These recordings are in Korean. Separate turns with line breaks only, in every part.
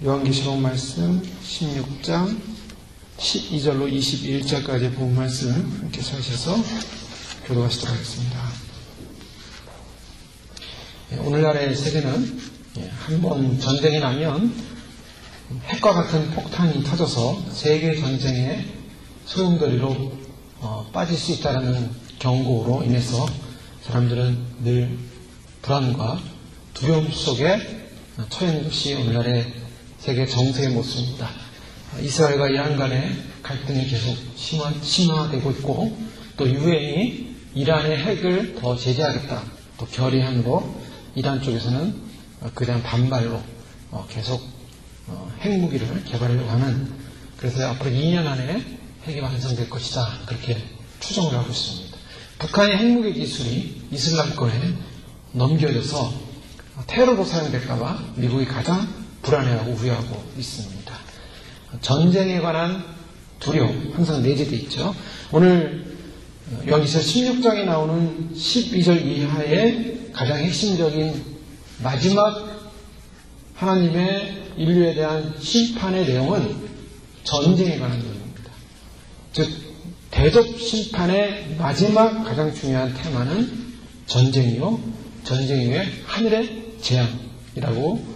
요한계시록 말씀 16장 12절로 21절까지의 본 말씀 함께 찾으셔서 교도하시도록 하겠습니다. 오늘날의 세계는 한번 전쟁이 나면 핵과 같은 폭탄이 터져서 세계 전쟁의 소용돌이로 빠질 수 있다는 경고로 인해서 사람들은 늘 불안과 두려움 속에 처해 있는 것이 오늘날의 세계 정세의 모습입니다. 이스라엘과 이란 간의 갈등이 계속 심화되고 있고, 또 유엔이 이란의 핵을 더 제재하겠다, 또 결의안으로 이란 쪽에서는 그에 대한 반발로 계속 핵무기를 개발하려고 하는, 그래서 앞으로 2년 안에 핵이 완성될 것이다, 그렇게 추정을 하고 있습니다. 북한의 핵무기 기술이 이슬람권에 넘겨져서 테러로 사용될까봐 미국이 가장 불안해하고 우려하고 있습니다. 전쟁에 관한 두려움 항상 내재되어 있죠. 오늘 요한계시록 16장에 나오는 12절 이하의 가장 핵심적인 마지막 하나님의 인류에 대한 심판의 내용은 전쟁에 관한 내용입니다. 즉 대접 심판의 마지막 가장 중요한 테마는 전쟁이요, 전쟁 이후에 하늘의 재앙이라고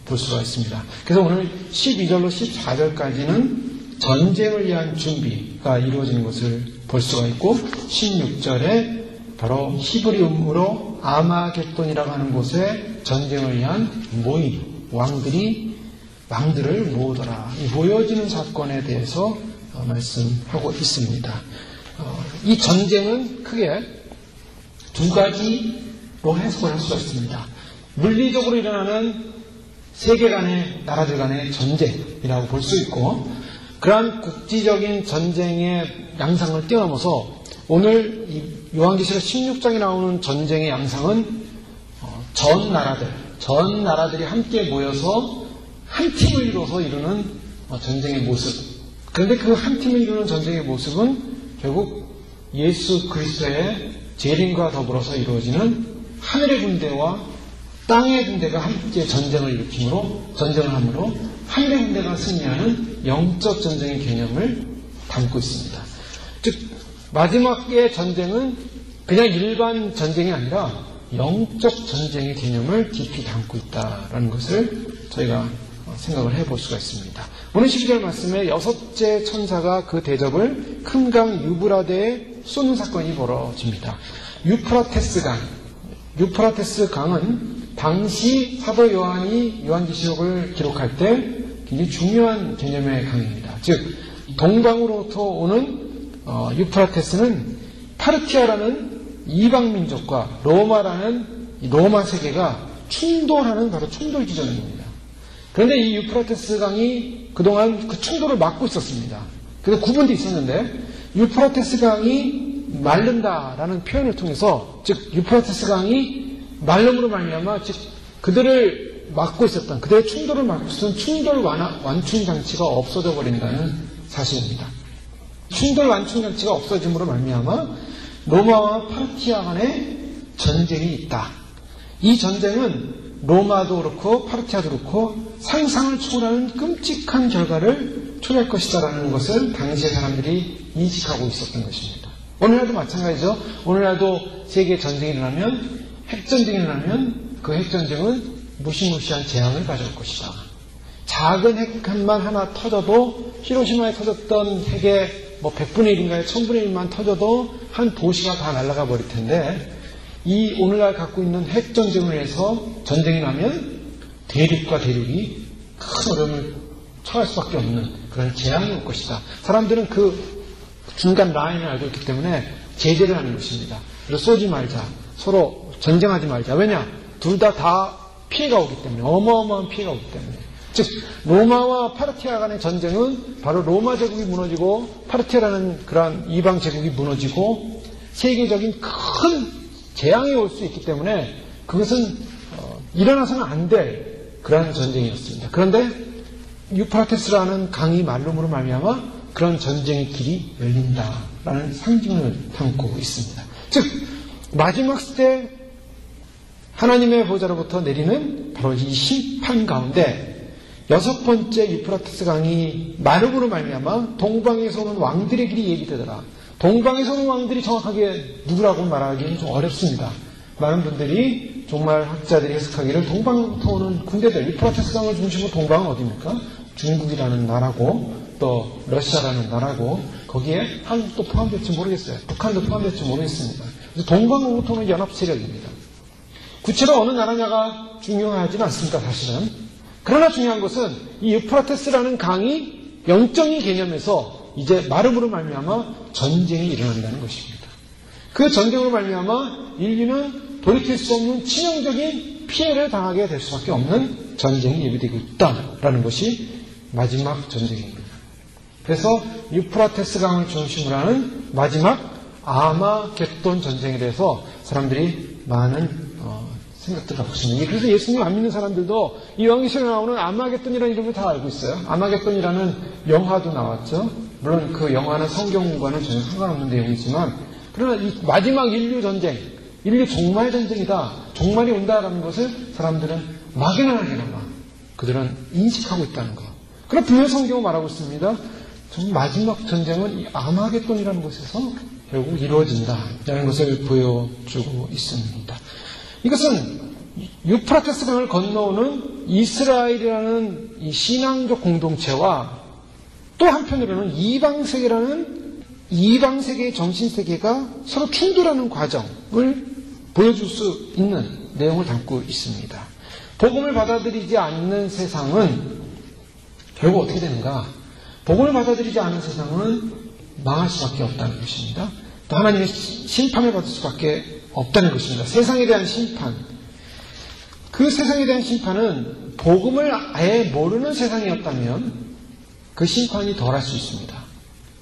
볼 수가 있습니다. 그래서 오늘 12절로 14절까지는 전쟁을 위한 준비가 이루어지는 것을 볼 수가 있고, 16절에 바로 히브리음으로 아마겟돈이라고 하는 곳에 전쟁을 위한 모임, 왕들을 모으더라, 이 모여지는 사건에 대해서 말씀하고 있습니다. 이 전쟁은 크게 두 가지로 해석을 할 수가 있습니다. 물리적으로 일어나는 세계 간의 나라들 간의 전쟁이라고 볼 수 있고, 그러한 국지적인 전쟁의 양상을 뛰어넘어서 오늘 이 요한계시록 16장에 나오는 전쟁의 양상은 전 나라들이 함께 모여서 한 팀을 이루어서 이루는 전쟁의 모습. 그런데 그 한 팀을 이루는 전쟁의 모습은 결국 예수 그리스도의 재림과 더불어서 이루어지는 하늘의 군대와 땅의 군대가 함께 전쟁을 함으로 하늘의 군대가 승리하는 영적 전쟁의 개념을 담고 있습니다. 즉 마지막의 전쟁은 그냥 일반 전쟁이 아니라 영적 전쟁의 개념을 깊이 담고 있다는 것을 저희가 생각을 해볼 수가 있습니다. 오늘 12절 말씀에 여섯째 천사가 그 대접을 큰 강 유브라데에 쏘는 사건이 벌어집니다. 유프라테스 강은 당시 사도 요한이 요한계시록을 기록할 때 굉장히 중요한 개념의 강입니다. 즉 동방으로부터 오는 유프라테스는 파르티아라는 이방민족과 로마라는 로마 세계가 충돌하는 바로 충돌 지점입니다. 그런데 이 유프라테스 강이 그동안 그 충돌을 막고 있었습니다. 그래서 구분도 있었는데, 유프라테스 강이 마른다라는 표현을 통해서, 즉 유프라테스 강이 말름으로 말미암아 즉 그들을 막고 있었던, 그들의 충돌을 막고 있었던 충돌 완충 장치가 없어져 버린다는 사실입니다. 충돌 완충 장치가 없어짐으로 말미암아 로마와 파르티아 간의 전쟁이 있다. 이 전쟁은 로마도 그렇고 파르티아도 그렇고 상상을 초월하는 끔찍한 결과를 초래할 것이다라는 것을 당시의 사람들이 인식하고 있었던 것입니다. 오늘날도 마찬가지죠. 오늘날도 세계 전쟁이 일어나면, 핵전쟁이 일어나면 그 핵전쟁은 무시무시한 재앙을 가져올 것이다. 작은 핵 한만 하나 터져도, 히로시마에 터졌던 핵의 100분의 1인가요? 1000분의 1만 터져도 한 도시가 다 날아가 버릴 텐데, 이 오늘날 갖고 있는 핵전쟁을 해서 전쟁이 나면 대륙과 대륙이 큰 어려움을 처할 수밖에 없는 그런 재앙이 올 것이다. 사람들은 그 중간 라인을 알고 있기 때문에 제재를 하는 것입니다. 그래서 쏘지 말자, 서로 전쟁하지 말자. 왜냐? 둘 다 피해가 오기 때문에, 어마어마한 피해가 오기 때문에. 즉 로마와 파르티아 간의 전쟁은 바로 로마 제국이 무너지고 파르티아라는 그러한 이방 제국이 무너지고 세계적인 큰 재앙이 올 수 있기 때문에 그것은 일어나서는 안 될 그러한 전쟁이었습니다. 그런데 유프라테스라는 강이 말름으로 말미암아 그런 전쟁의 길이 열린다라는 상징을 담고 있습니다. 즉 마지막 시대 하나님의 보좌로부터 내리는 바로 이 심판 가운데 여섯 번째 유프라테스 강이 마름으로 말미암아 동방에서 오는 왕들의 길이 예비되더라. 동방에서 오는 왕들이 정확하게 누구라고 말하기는 좀 어렵습니다. 많은 분들이 정말 학자들이 해석하기를 동방부터 오는 군대들, 유프라테스 강을 중심으로 동방은 어디입니까? 중국이라는 나라고 또 러시아라는 나라고 거기에 한국도 포함될지 모르겠어요. 북한도 포함될지 모르겠습니다. 그래서 동방으로부터 오는 연합 세력입니다. 구체로 어느 나라냐가 중요하지는 않습니다. 사실은. 그러나 중요한 것은 이 유프라테스라는 강이 영적인 개념에서 이제 마름으로 말미암아 전쟁이 일어난다는 것입니다. 그 전쟁으로 말미암아 인류는 돌이킬 수 없는 치명적인 피해를 당하게 될 수밖에 없는 전쟁이 예비되고 있다라는 것이 마지막 전쟁입니다. 그래서 유프라테스 강을 중심으로 하는 마지막 아마겟돈 전쟁에 대해서 사람들이 많은 생각들을 갖고 있습니다. 그래서 예수님 안 믿는 사람들도 이 요한계시록에 나오는 아마겟돈이라는 이름을 다 알고 있어요. 아마겟돈이라는 영화도 나왔죠. 물론 그 영화는 성경과는 전혀 상관없는 내용이지만 그러나 이 마지막 인류 전쟁, 인류 종말 전쟁이다, 종말이 온다라는 것을 사람들은 막연하게나마 그들은 인식하고 있다는 것. 그러나 분명히 성경은 말하고 있습니다. 정말 마지막 전쟁은 이 아마겟돈이라는 곳에서 결국 이루어진다라는 것을 보여주고 있습니다. 이것은 유프라테스 강을 건너오는 이스라엘이라는 이 신앙적 공동체와 또 한편으로는 이방세계의 정신세계가 서로 충돌하는 과정을 보여줄 수 있는 내용을 담고 있습니다. 복음을 받아들이지 않는 세상은 결국 어떻게 되는가? 복음을 받아들이지 않는 세상은 망할 수밖에 없다는 것입니다. 또 하나님의 심판을 받을 수밖에 없다는 것입니다. 세상에 대한 심판. 그 세상에 대한 심판은 복음을 아예 모르는 세상이었다면 그 심판이 덜할 수 있습니다.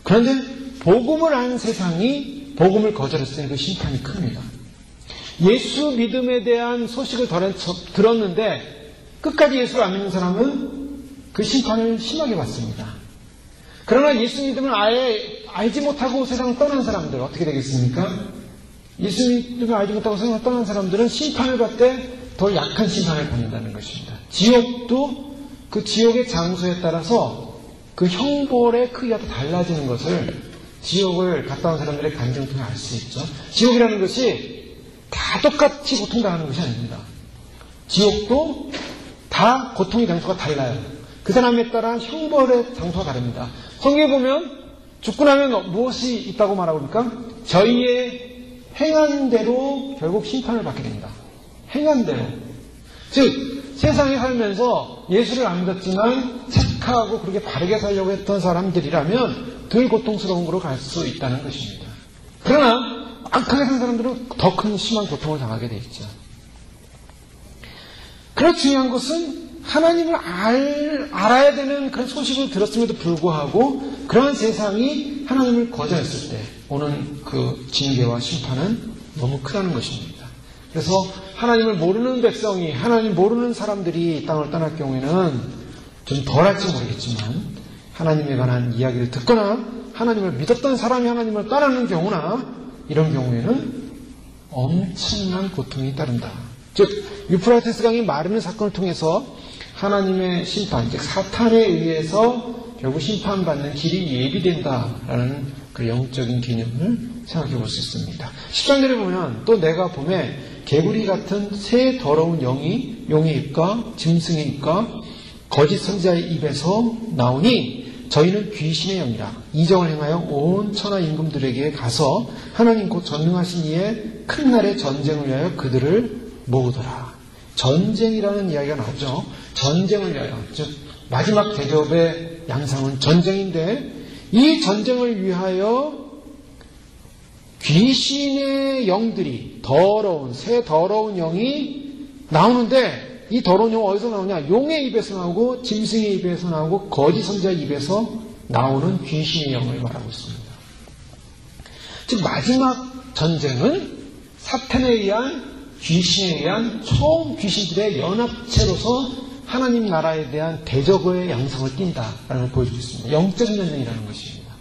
그런데 복음을 아는 세상이 복음을 거절했을 때 그 심판이 큽니다. 예수 믿음에 대한 소식을 들었는데 끝까지 예수를 안 믿는 사람은 그 심판을 심하게 받습니다. 그러나 예수 믿음을 아예 알지 못하고 세상을 떠난 사람들 어떻게 되겠습니까? 예수 믿음을 알지 못하고 세상을 떠난 사람들은 심판을 받되 더 약한 심판을 받는다는 것입니다. 지옥도 그 지옥의 장소에 따라서 그 형벌의 크기가 더 달라지는 것을 지옥을 갔다 온 사람들의 감정을 통해 알 수 있죠. 지옥이라는 것이 다 똑같이 고통당하는 것이 아닙니다. 지옥도 다 고통의 장소가 달라요. 그 사람에 따라 형벌의 장소가 다릅니다. 성경에 보면 죽고 나면 무엇이 있다고 말하고 있습니까? 저희의 행한 대로 결국 심판을 받게 됩니다. 행한 대로. 즉 세상에 살면서 예수를 안 믿었지만 착하고 그렇게 바르게 살려고 했던 사람들이라면 덜 고통스러운 곳으로 갈 수 있다는 것입니다. 그러나 악하게 산 사람들은 더 큰 심한 고통을 당하게 되어 있죠. 그러나 중요한 것은 하나님을 알아야 되는 그런 소식을 들었음에도 불구하고 그러한 세상이 하나님을 거절했을 때 오는 그 징계와 심판은 너무 크다는 것입니다. 그래서 하나님을 모르는 백성이, 하나님 모르는 사람들이 땅을 떠날 경우에는 좀 덜할지 모르겠지만 하나님에 관한 이야기를 듣거나 하나님을 믿었던 사람이 하나님을 떠나는 경우나 이런 경우에는 엄청난 고통이 따른다. 즉 유프라테스 강이 마르는 사건을 통해서 하나님의 심판, 즉 사탄에 의해서 결국 심판받는 길이 예비된다라는 그 영적인 개념을 생각해 볼 수 있습니다. 10장들에 보면 또 내가 봄에 개구리 같은 새 더러운 영이 용의 입과 짐승의 입과 거짓 선지자의 입에서 나오니 저희는 귀신의 영이라 이정을 행하여 온 천하 임금들에게 가서 하나님 곧 전능하신 이의 큰 날의 전쟁을 위하여 그들을 모으더라. 전쟁이라는 이야기가 나오죠. 전쟁을 위하여, 즉 마지막 대접의 양상은 전쟁인데 이 전쟁을 위하여 귀신의 영들이 더러운 새 더러운 영이 나오는데 이 더러운 영은 어디서 나오냐? 용의 입에서 나오고 짐승의 입에서 나오고 거짓 선지자의 입에서 나오는 귀신의 영을 말하고 있습니다. 즉 마지막 전쟁은 사탄에 의한 귀신에 의한 처음 귀신들의 연합체로서 하나님 나라에 대한 대적의 양상을 띈다라는 걸 보여주고 있습니다. 영적인 전쟁이라는 것입니다.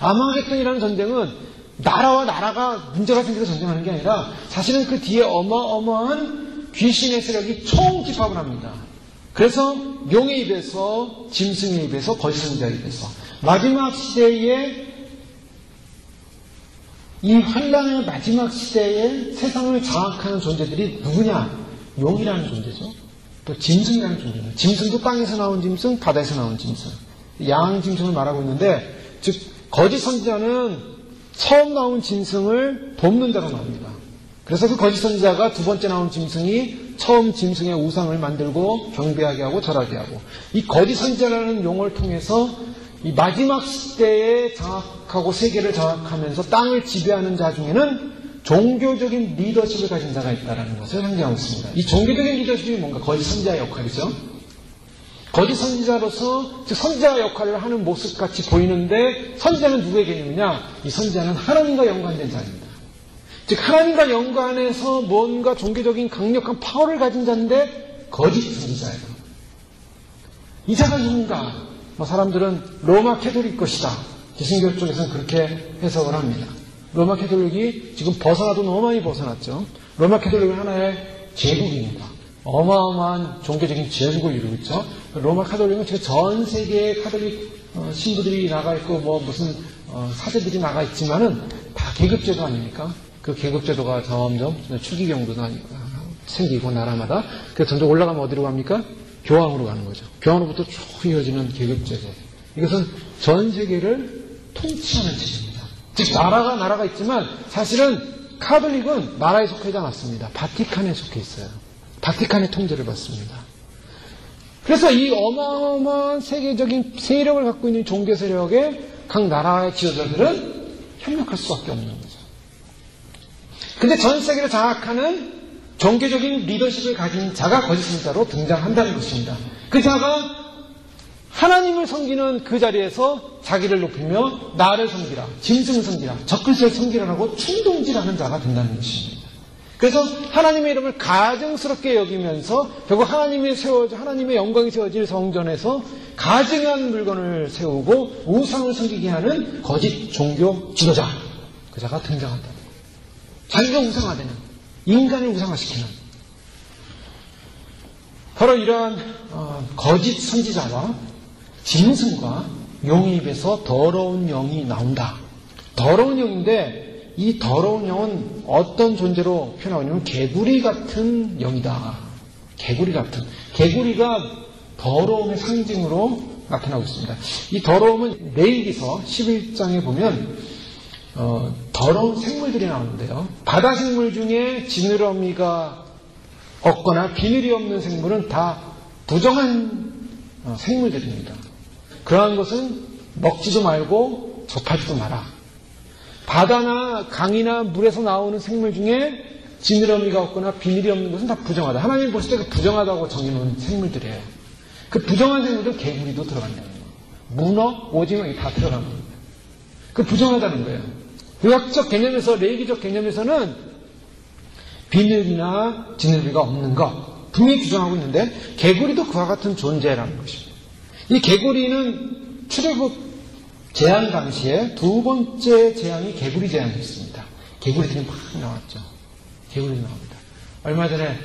아마겟돈이라는 전쟁은 나라와 나라가 문제가 생겨서 전쟁하는 게 아니라 사실은 그 뒤에 어마어마한 귀신의 세력이 총집합을 합니다. 그래서 용의 입에서, 짐승의 입에서, 거짓 선지자의 입에서 마지막 시대에, 이 환란의 마지막 시대에 세상을 장악하는 존재들이 누구냐? 용이라는 존재죠. 또 짐승이라는 존재죠. 짐승도 땅에서 나온 짐승, 바다에서 나온 짐승. 양 짐승을 말하고 있는데, 즉 거짓 선지자는 처음 나온 짐승을 돕는 대로 나옵니다. 그래서 그 거짓 선지자가 두 번째 나온 짐승이 처음 짐승의 우상을 만들고 경배하게 하고 절하게 하고, 이 거짓 선지자라는 용어를 통해서 이 마지막 시대에 장악하고 세계를 장악하면서 땅을 지배하는 자 중에는 종교적인 리더십을 가진 자가 있다는 것을 상징하고 있습니다. 이 종교적인 리더십이 뭔가? 거짓 선지자의 역할이죠. 거짓 선지자로서, 즉 선지자 역할을 하는 모습같이 보이는데, 선지자는 누구의 개념이냐? 이 선지자는 하나님과 연관된 자입니다. 즉 하나님과 연관해서 뭔가 종교적인 강력한 파워를 가진 자인데 거짓 선지자예요. 이 자가 누군가? 사람들은 로마 캐톨릭 것이다. 개신교 쪽에서는 그렇게 해석을 합니다. 로마 캐톨릭이 지금 벗어나도 너무 많이 벗어났죠. 로마 캐톨릭은 하나의 제국입니다. 어마어마한 종교적인 제국을 이루고 있죠. 로마 카톨릭은 지금 전 세계의 카톨릭 신부들이 나가 있고 무슨 사제들이 나가 있지만은 다 계급제도 아닙니까? 그 계급제도가 점점 추기경도 생기고 나라마다 그래서 점점 올라가면 어디로 갑니까? 교황으로 가는 거죠. 교황으로부터 쭉 이어지는 계급제도. 이것은 전 세계를 통치하는 체제입니다. 즉 나라가 있지만 사실은 카톨릭은 나라에 속하지 않았습니다. 바티칸에 속해 있어요. 바티칸의 통제를 받습니다. 그래서 이 어마어마한 세계적인 세력을 갖고 있는 종교 세력에 각 나라의 지도자들은 협력할 수밖에 없는 거죠. 근데 전 세계를 장악하는 종교적인 리더십을 가진 자가 거짓 선지자로 등장한다는 것입니다. 그 자가 하나님을 섬기는 그 자리에서 자기를 높이며 나를 섬기라, 짐승을 섬기라, 적그리스도를 섬기라라고 충동질하는 자가 된다는 것입니다. 그래서 하나님의 이름을 가증스럽게 여기면서 결국 하나님의 영광이 세워질 성전에서 가증한 물건을 세우고 우상을 섬기게 하는 거짓 종교 지도자, 그 자가 등장한다. 자기가 우상화되는, 인간을 우상화시키는, 바로 이러한 거짓 선지자와 짐승과 용의 입에서 더러운 영이 나온다. 더러운 영인데 이 더러운 영은 어떤 존재로 표현하냐면 개구리 같은 영이다. 개구리 같은. 개구리가 더러움의 상징으로 나타나고 있습니다. 이 더러움은 레위기서 11장에 보면 더러운 생물들이 나오는데요. 바다 생물 중에 지느러미가 없거나 비늘이 없는 생물은 다 부정한 생물들입니다. 그러한 것은 먹지도 말고 접하지도 마라. 바다나 강이나 물에서 나오는 생물 중에 지느러미가 없거나 비늘이 없는 것은 다 부정하다. 하나님 보실 때 그 부정하다고 정해놓은 생물들이에요. 그 부정한 생물들 개구리도 들어간다는 거예요. 문어, 오징어 이게 다 들어간 겁니다. 그 부정하다는 거예요. 의학적 개념에서, 레이기적 개념에서는 비늘이나 지느러미가 없는 것 분명히 규정하고 있는데 개구리도 그와 같은 존재라는 것입니다. 이 개구리는 출애굽 재앙 당시에 두 번째 재앙이 개구리 재앙이었습니다. 개구리들이 막 나왔죠. 개구리들이 나옵니다. 얼마 전에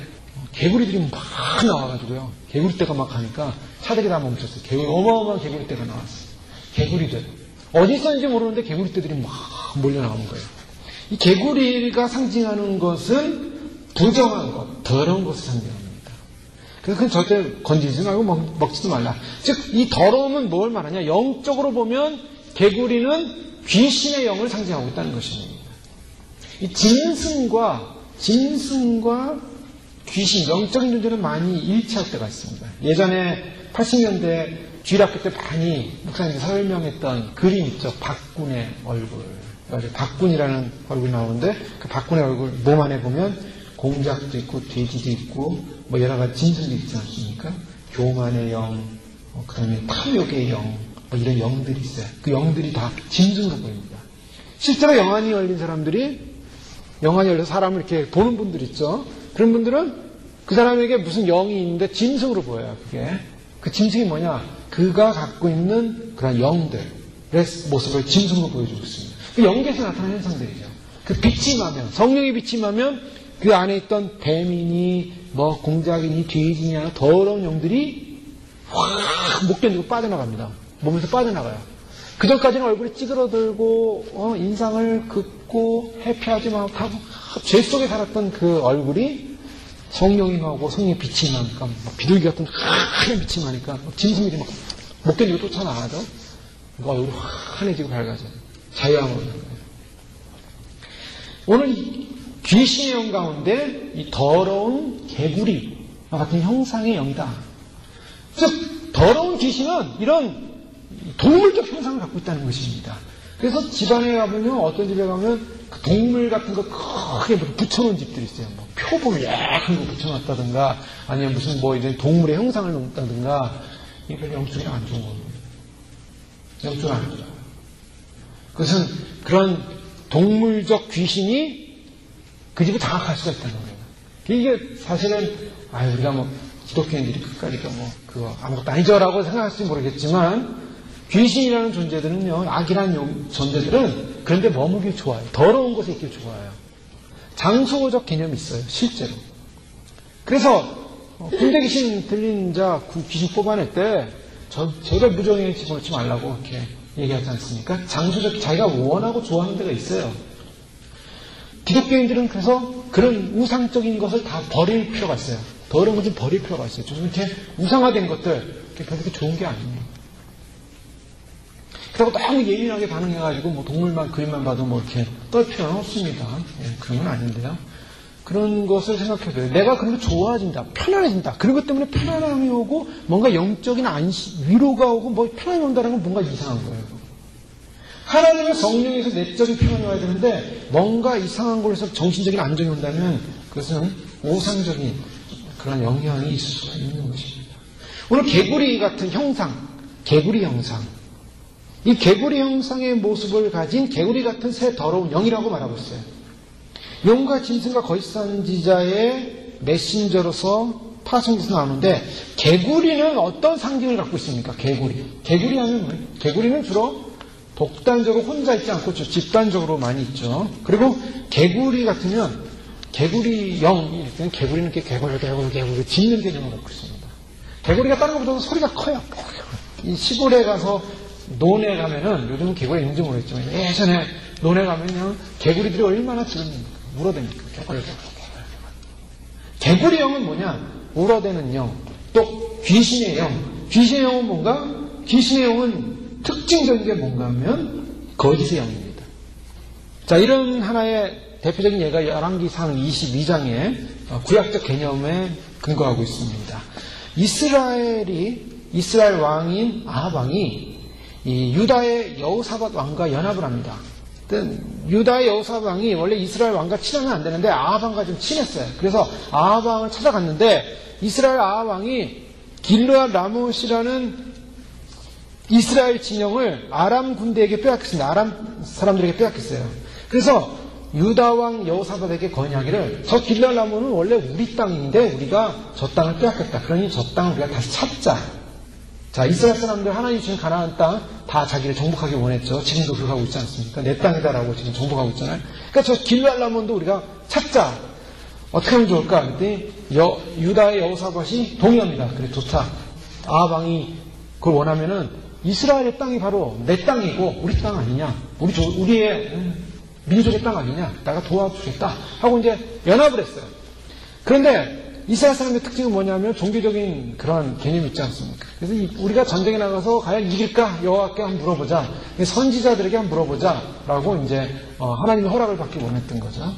개구리들이 막 나와가지고요. 개구리떼가 막 가니까 차들이 다 멈췄어요. 어마어마한 개구리떼가 나왔어요. 개구리들. 어디 있었는지 모르는데 개구리떼들이 막 몰려 나오는 거예요. 이 개구리가 상징하는 것은 부정한 것, 더러운 것을 상징합니다. 그래서 그건 절대 건드리지 말고 먹지도 말라. 즉, 이 더러움은 뭘 말하냐? 영적으로 보면 개구리는 귀신의 영을 상징하고 있다는 것입니다. 이 짐승과 귀신, 영적인 존재는 많이 일치할 때가 있습니다. 예전에 80년대 주일학교 때 많이 목사님이 설명했던 그림 있죠. 박군의 얼굴. 박군이라는 얼굴이 나오는데 그 박군의 얼굴 몸 안에 보면 공작도 있고 돼지도 있고 여러 가지 짐승도 있지 않습니까? 교만의 영, 그 다음에 탐욕의 영, 이런 영들이 있어요. 그 영들이 다 짐승으로 보입니다. 실제로 영안이 열린 사람들이, 영안이 열려서 사람을 이렇게 보는 분들 있죠. 그런 분들은 그 사람에게 무슨 영이 있는데 짐승으로 보여요. 그게. 그 짐승이 뭐냐? 그가 갖고 있는 그런 영들의 모습을 짐승으로 보여주고 있습니다. 그 영계에서 나타나는 현상들이죠. 그 빛이 임하면, 성령의 빛이 임하면 그 안에 있던 뱀이니, 공작이니, 돼지냐, 더러운 영들이 확 못 견디고 빠져나갑니다. 몸에서 빠져나가요. 그 전까지는 얼굴이 찌그러들고 인상을 긋고 회피하지 못하고 죄 속에 살았던 그 얼굴이 성령이 나오고 성령의 빛이 나니까 비둘기 같은 하얀 빛이 나니까 짐승들이 막 못 견디고 쫓아나가죠. 얼굴이 환해지고 밝아져요. 자유함으로 되는 거예요. 오늘 귀신의 영 가운데 이 더러운 개구리와 같은 형상의 영이다. 즉 더러운 귀신은 이런 동물적 형상을 갖고 있다는 것입니다. 그래서 집안에 가면요, 어떤 집에 가면 그 동물 같은 거 크게 붙여놓은 집들이 있어요. 뭐 표범을 약한 거 붙여놨다든가, 아니면 무슨 뭐 이런 동물의 형상을 놓는다든가, 이게 별로 영적이 안 좋은 겁니다. 영적으로 안 좋아요. 그것은 그런 동물적 귀신이 그 집을 장악할 수가 있다는 거예요. 이게 사실은, 우리가 뭐 기독교인들이 끝까지 그거 아무것도 아니죠라고 생각할지 모르겠지만, 귀신이라는 존재들은요, 악이라는 존재들은 그런데 머무기 좋아요. 더러운 곳에 있기 좋아요. 장소적 개념이 있어요, 실제로. 그래서 군대 귀신 들린 자 귀신 뽑아낼 때 제발 무정에 집어넣지 말라고 이렇게 얘기하지 않습니까? 장소적 자기가 원하고 좋아하는 데가 있어요. 기독교인들은 그래서 그런 우상적인 것을 다 버릴 필요가 있어요. 더러운 것을 버릴 필요가 있어요. 좀 이렇게 우상화된 것들 그렇게 좋은 게 아니에요. 그렇다고 너무 예민하게 반응해가지고 뭐 동물만 그림만 봐도 뭐 이렇게 떨 필요는 없습니다. 그런 건 아닌데요. 그런 것을 생각해줘요. 내가 그런 거 좋아진다, 편안해진다. 그런 것 때문에 편안함이 오고 뭔가 영적인 위로가 오고 뭐 편안함이 온다는 건 뭔가 이상한 거예요. 하나님의 성령에서 내적인 평안이 와야 되는데 뭔가 이상한 곳에서 정신적인 안정이 온다면 그것은 오상적인 그런 영향이 있을 수가 있는 것입니다. 오늘 개구리 같은 형상, 개구리 형상. 이 개구리 형상의 모습을 가진 개구리 같은 새 더러운 영이라고 말하고 있어요. 용과 짐승과 거짓선지자의 메신저로서 파송돼서 나오는데 개구리는 어떤 상징을 갖고 있습니까? 개구리 하면 뭐예요? 개구리는 주로 독단적으로 혼자 있지 않고 집단적으로 많이 있죠. 그리고 개구리 같으면 개구리 영, 개구리는 이렇게 개구리 짖는 개념을 갖고 있습니다. 개구리가 다른 것보다 소리가 커요. 이 시골에 가서 논에 가면은, 요즘은 개구리 있는지 모르겠지만, 예전에 논에 가면요, 개구리들이 얼마나 짖습니까? 울어댑니까? 개구리 영은 뭐냐? 울어대는 영. 또, 귀신의 영. 귀신의 영은 뭔가? 귀신의 영은 특징적인 게 뭔가 하면, 거짓의 영입니다. 자, 이런 하나의 대표적인 예가 열왕기상 22장의 구약적 개념에 근거하고 있습니다. 이스라엘 왕인 아합 왕이 이 유다의 여호사밧 왕과 연합을 합니다. 유다의 여호사밧 왕이 원래 이스라엘 왕과 친하면 안 되는데 아합 왕과 좀 친했어요. 그래서 아합 왕을 찾아갔는데 이스라엘 아합 왕이 길르앗 라못이라는 이스라엘 진영을 아람 군대에게 빼앗겼습니다. 아람 사람들에게 빼앗겼어요. 그래서 유다 왕 여호사밧에게 건의하기를 저 길르앗 라못은 원래 우리 땅인데 우리가 저 땅을 빼앗겼다. 그러니 저 땅을 우리가 다시 찾자. 자, 이스라엘 사람들 하나님 주신 가나안 땅 다 자기를 정복하기 원했죠. 지금도 그렇게 하고 있지 않습니까? 내 땅이다라고 지금 정복하고 있잖아요. 그러니까 저 길르앗 라몬도 우리가 찾자. 어떻게 하면 좋을까? 그랬더니 유다의 여호사밧이 동의합니다. 그래 좋다. 아합 왕이 그걸 원하면은 이스라엘의 땅이 바로 내 땅이고 우리 땅 아니냐? 우리의 민족의 땅 아니냐? 내가 도와주겠다. 하고 이제 연합을 했어요. 그런데 이스라엘 사람의 특징은 뭐냐면 종교적인 그런 개념이 있지 않습니까? 그래서 우리가 전쟁에 나가서 과연 이길까? 여호와께 한번 물어보자. 선지자들에게 한번 물어보자. 라고 이제 하나님의 허락을 받기 원했던 거죠.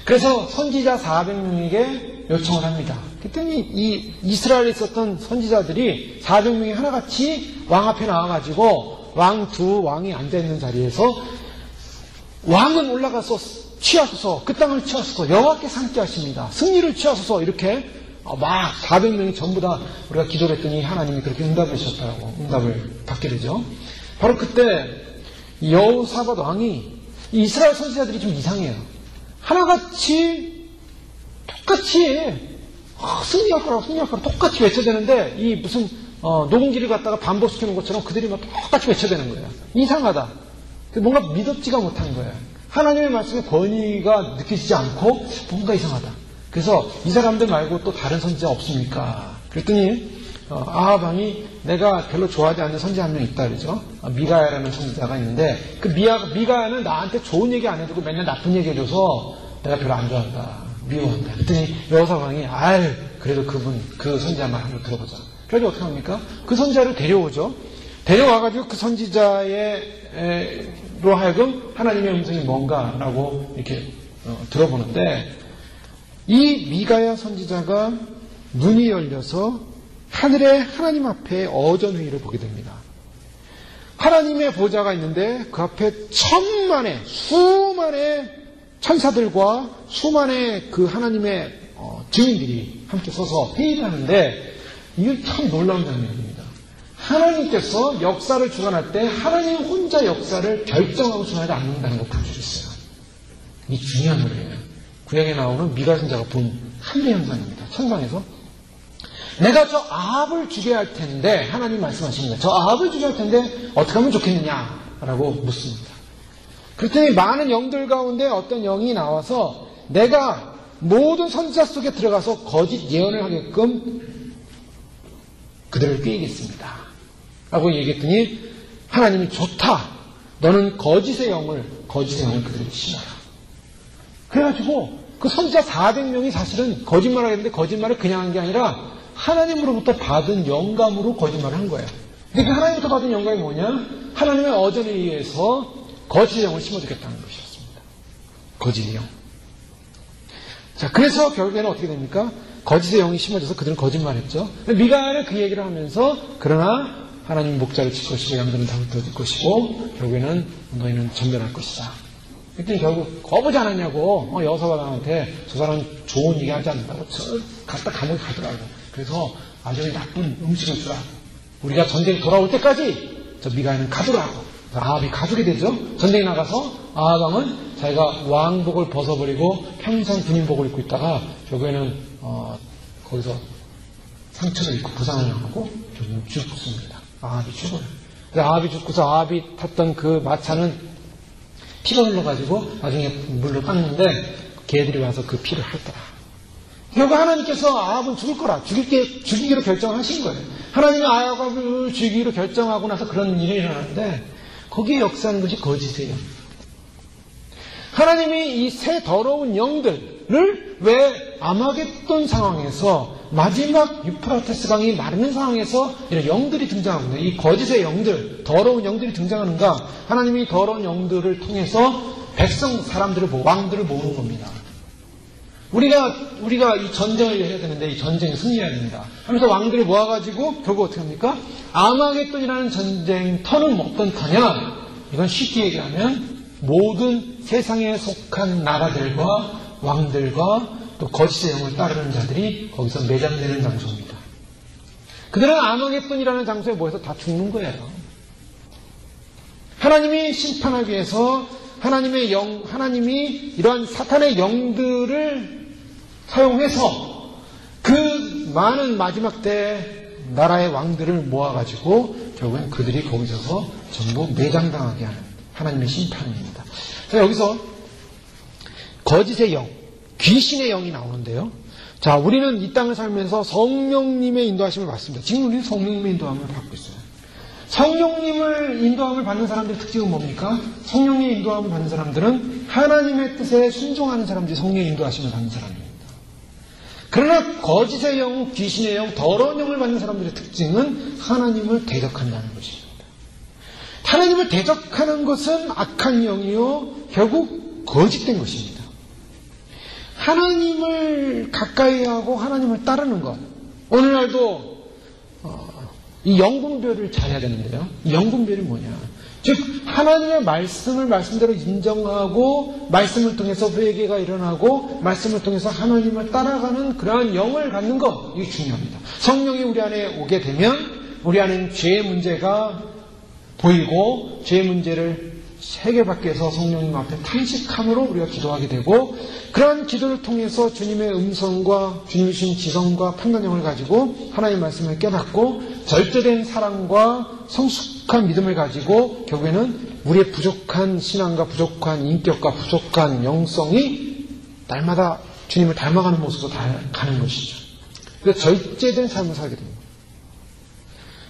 그래서 선지자 400명에게 요청을 합니다. 그랬더니 이 이스라엘에 있었던 선지자들이 400명이 하나같이 왕 앞에 나와가지고 두 왕이 앉아있는 자리에서 왕은 올라가서 취하소서, 그 땅을 취하소서, 여호와께 삼게 하십니다. 승리를 취하소서, 이렇게 막 400명이 전부 다 우리가 기도를 했더니 하나님이 그렇게 응답을 하셨다고 응답을 받게 되죠. 바로 그때 여호사밧 왕이 이스라엘 선지자들이 좀 이상해요. 하나같이 똑같이 승리할 거라고 똑같이 외쳐대는데 이 무슨 녹음기를 갖다가 반복시키는 것처럼 그들이 막 똑같이 외쳐대는 거예요. 이상하다. 뭔가 믿었지가 못한 거예요. 하나님의 말씀에 권위가 느껴지지 않고 뭔가 이상하다. 그래서 이 사람들 말고 또 다른 선지자 없습니까? 그랬더니 아합 왕이 내가 별로 좋아하지 않는 선지자 한 명 있다 그러죠. 미가야라는 선지자가 있는데 그 미가야는 나한테 좋은 얘기 안 해주고 맨날 나쁜 얘기 해줘서 내가 별로 안 좋아한다. 미워한다. 그랬더니 여호사왕이 그래도 그 선지자 말 한번 들어보자. 그래서 어떻게 합니까? 그 선지자를 데려오죠. 데려와가지고 그 선지자로 하여금 하나님의 음성이 뭔가라고 이렇게 들어보는데 이 미가야 선지자가 눈이 열려서 하늘에 하나님 앞에 어전회의를 보게 됩니다. 하나님의 보좌가 있는데 그 앞에 수만의 천사들과 수만의 그 하나님의 증인들이 함께 서서 회의를 하는데 이건 참 놀라운 장면입니다. 하나님께서 역사를 주관할 때 하나님 혼자 역사를 결정하고 주관하지 않는다는 걸 보여주셨어요. 이 중요한 거예요. 구약에 나오는 미가 선지자가 본 하늘의 현상입니다. 천상에서 내가 저 아합을 죽여야 할 텐데 하나님 말씀하십니다. 저 아합을 죽여야 할 텐데 어떻게 하면 좋겠느냐라고 묻습니다. 그랬더니 많은 영들 가운데 어떤 영이 나와서 내가 모든 선지자 속에 들어가서 거짓 예언을 하게끔 그들을 꾀이겠습니다. 라고 얘기했더니 하나님이 좋다. 너는 거짓의 영을 그들에게 심어라. 그래가지고 그 선지자 400명이 사실은 거짓말을 했는데 거짓말을 그냥 한 게 아니라 하나님으로부터 받은 영감으로 거짓말을 한 거예요. 근데 그 하나님부터 받은 영감이 뭐냐? 하나님의 어전에 의해서 거짓의 영을 심어주겠다는 것이었습니다. 거짓의 영. 자, 그래서 결국에는 어떻게 됩니까? 거짓의 영이 심어져서 그들은 거짓말했죠. 미가야는 그 얘기를 하면서 그러나 하나님 목자를 칠 것이고 양들은 다 흩어질 것이고 결국에는 너희는 전멸할 것이다. 그랬더니 결국 거부지 않았냐고 여호사밧한테 저 사람 좋은 얘기 하지 않는다고 갖다 감옥에 가더라고. 그래서 아주 나쁜 음식을 주라. 우리가 전쟁이 돌아올 때까지 저 미가야는 가두라고. 아합이 가두게 되죠. 전쟁에 나가서 아합 왕은 자기가 왕복을 벗어버리고 평생 군인복을 입고 있다가 결국에는 거기서 상처를 입고 부상을 당하고 결국은 죽습니다. 아합이 죽어요. 아합이 죽고서 아합이 탔던 그 마차는 피가 흘러가지고 나중에 물로 닦는데 개들이 와서 그 피를 핥더라. 결국 하나님께서 아합은 죽을 거라. 죽이기로 결정하신 거예요. 하나님이 아합을 죽이기로 결정하고 나서 그런 일이 일어나는데 거기에 역사하는 것이 거짓이에요. 하나님이 이 새 더러운 영들을 왜 아마겟돈 상황에서 마지막 유프라테스 강이 마르는 상황에서 이런 영들이 등장하는가? 이 거짓의 영들, 더러운 영들이 등장하는가? 하나님이 더러운 영들을 통해서 사람들을 왕들을 모으는 겁니다. 우리가 이 전쟁을 해야 되는데 이 전쟁에 승리해야 됩니다. 하면서 왕들을 모아가지고 결국 어떻게 합니까? 아마겟돈이라는 전쟁터는 어떤 터냐? 이건 쉽게 얘기하면 모든 세상에 속한 나라들과 왕들과 또 거짓의 영을 따르는 자들이 거기서 매장되는 장소입니다. 그들은 아마겟돈이라는 장소에 모여서 다 죽는 거예요. 하나님이 심판하기 위해서 하나님이 이러한 사탄의 영들을 사용해서 그 많은 마지막 때 나라의 왕들을 모아가지고 결국엔 그들이 거기서 전부 매장당하게 하는 하나님의 심판입니다. 자, 여기서 거짓의 영, 귀신의 영이 나오는데요. 자, 우리는 이 땅을 살면서 성령님의 인도하심을 받습니다. 지금 우리는 성령님의 인도함을 받고 있어요. 성령님을 인도함을 받는 사람들의 특징은 뭡니까? 성령님의 인도함을 받는 사람들은 하나님의 뜻에 순종하는 사람들이 성령의 인도하심을 받는 사람입니다. 그러나 거짓의 영, 귀신의 영, 더러운 영을 받는 사람들의 특징은 하나님을 대적한다는 것입니다. 하나님을 대적하는 것은 악한 영이요 결국 거짓된 것입니다. 하나님을 가까이 하고 하나님을 따르는 것. 오늘날도 이 영분별을 잘해야 되는데요. 이 영분별이 뭐냐? 즉 하나님의 말씀을 말씀대로 인정하고 말씀을 통해서 회개가 일어나고 말씀을 통해서 하나님을 따라가는 그러한 영을 갖는 것, 이게 중요합니다. 성령이 우리 안에 오게 되면 우리 안에는 죄의 문제가 보이고 죄의 문제를 해결받기 위해서 성령님 앞에 탄식함으로 우리가 기도하게 되고 그러한 기도를 통해서 주님의 음성과 주님이 주신 지성과 판단력을 가지고 하나님의 말씀을 깨닫고 절대된 사랑과 성숙한 믿음을 가지고 결국에는 우리의 부족한 신앙과 부족한 인격과 부족한 영성이 날마다 주님을 닮아가는 모습으로 가는 것이죠. 그래서 절제된 삶을 살게 됩니다.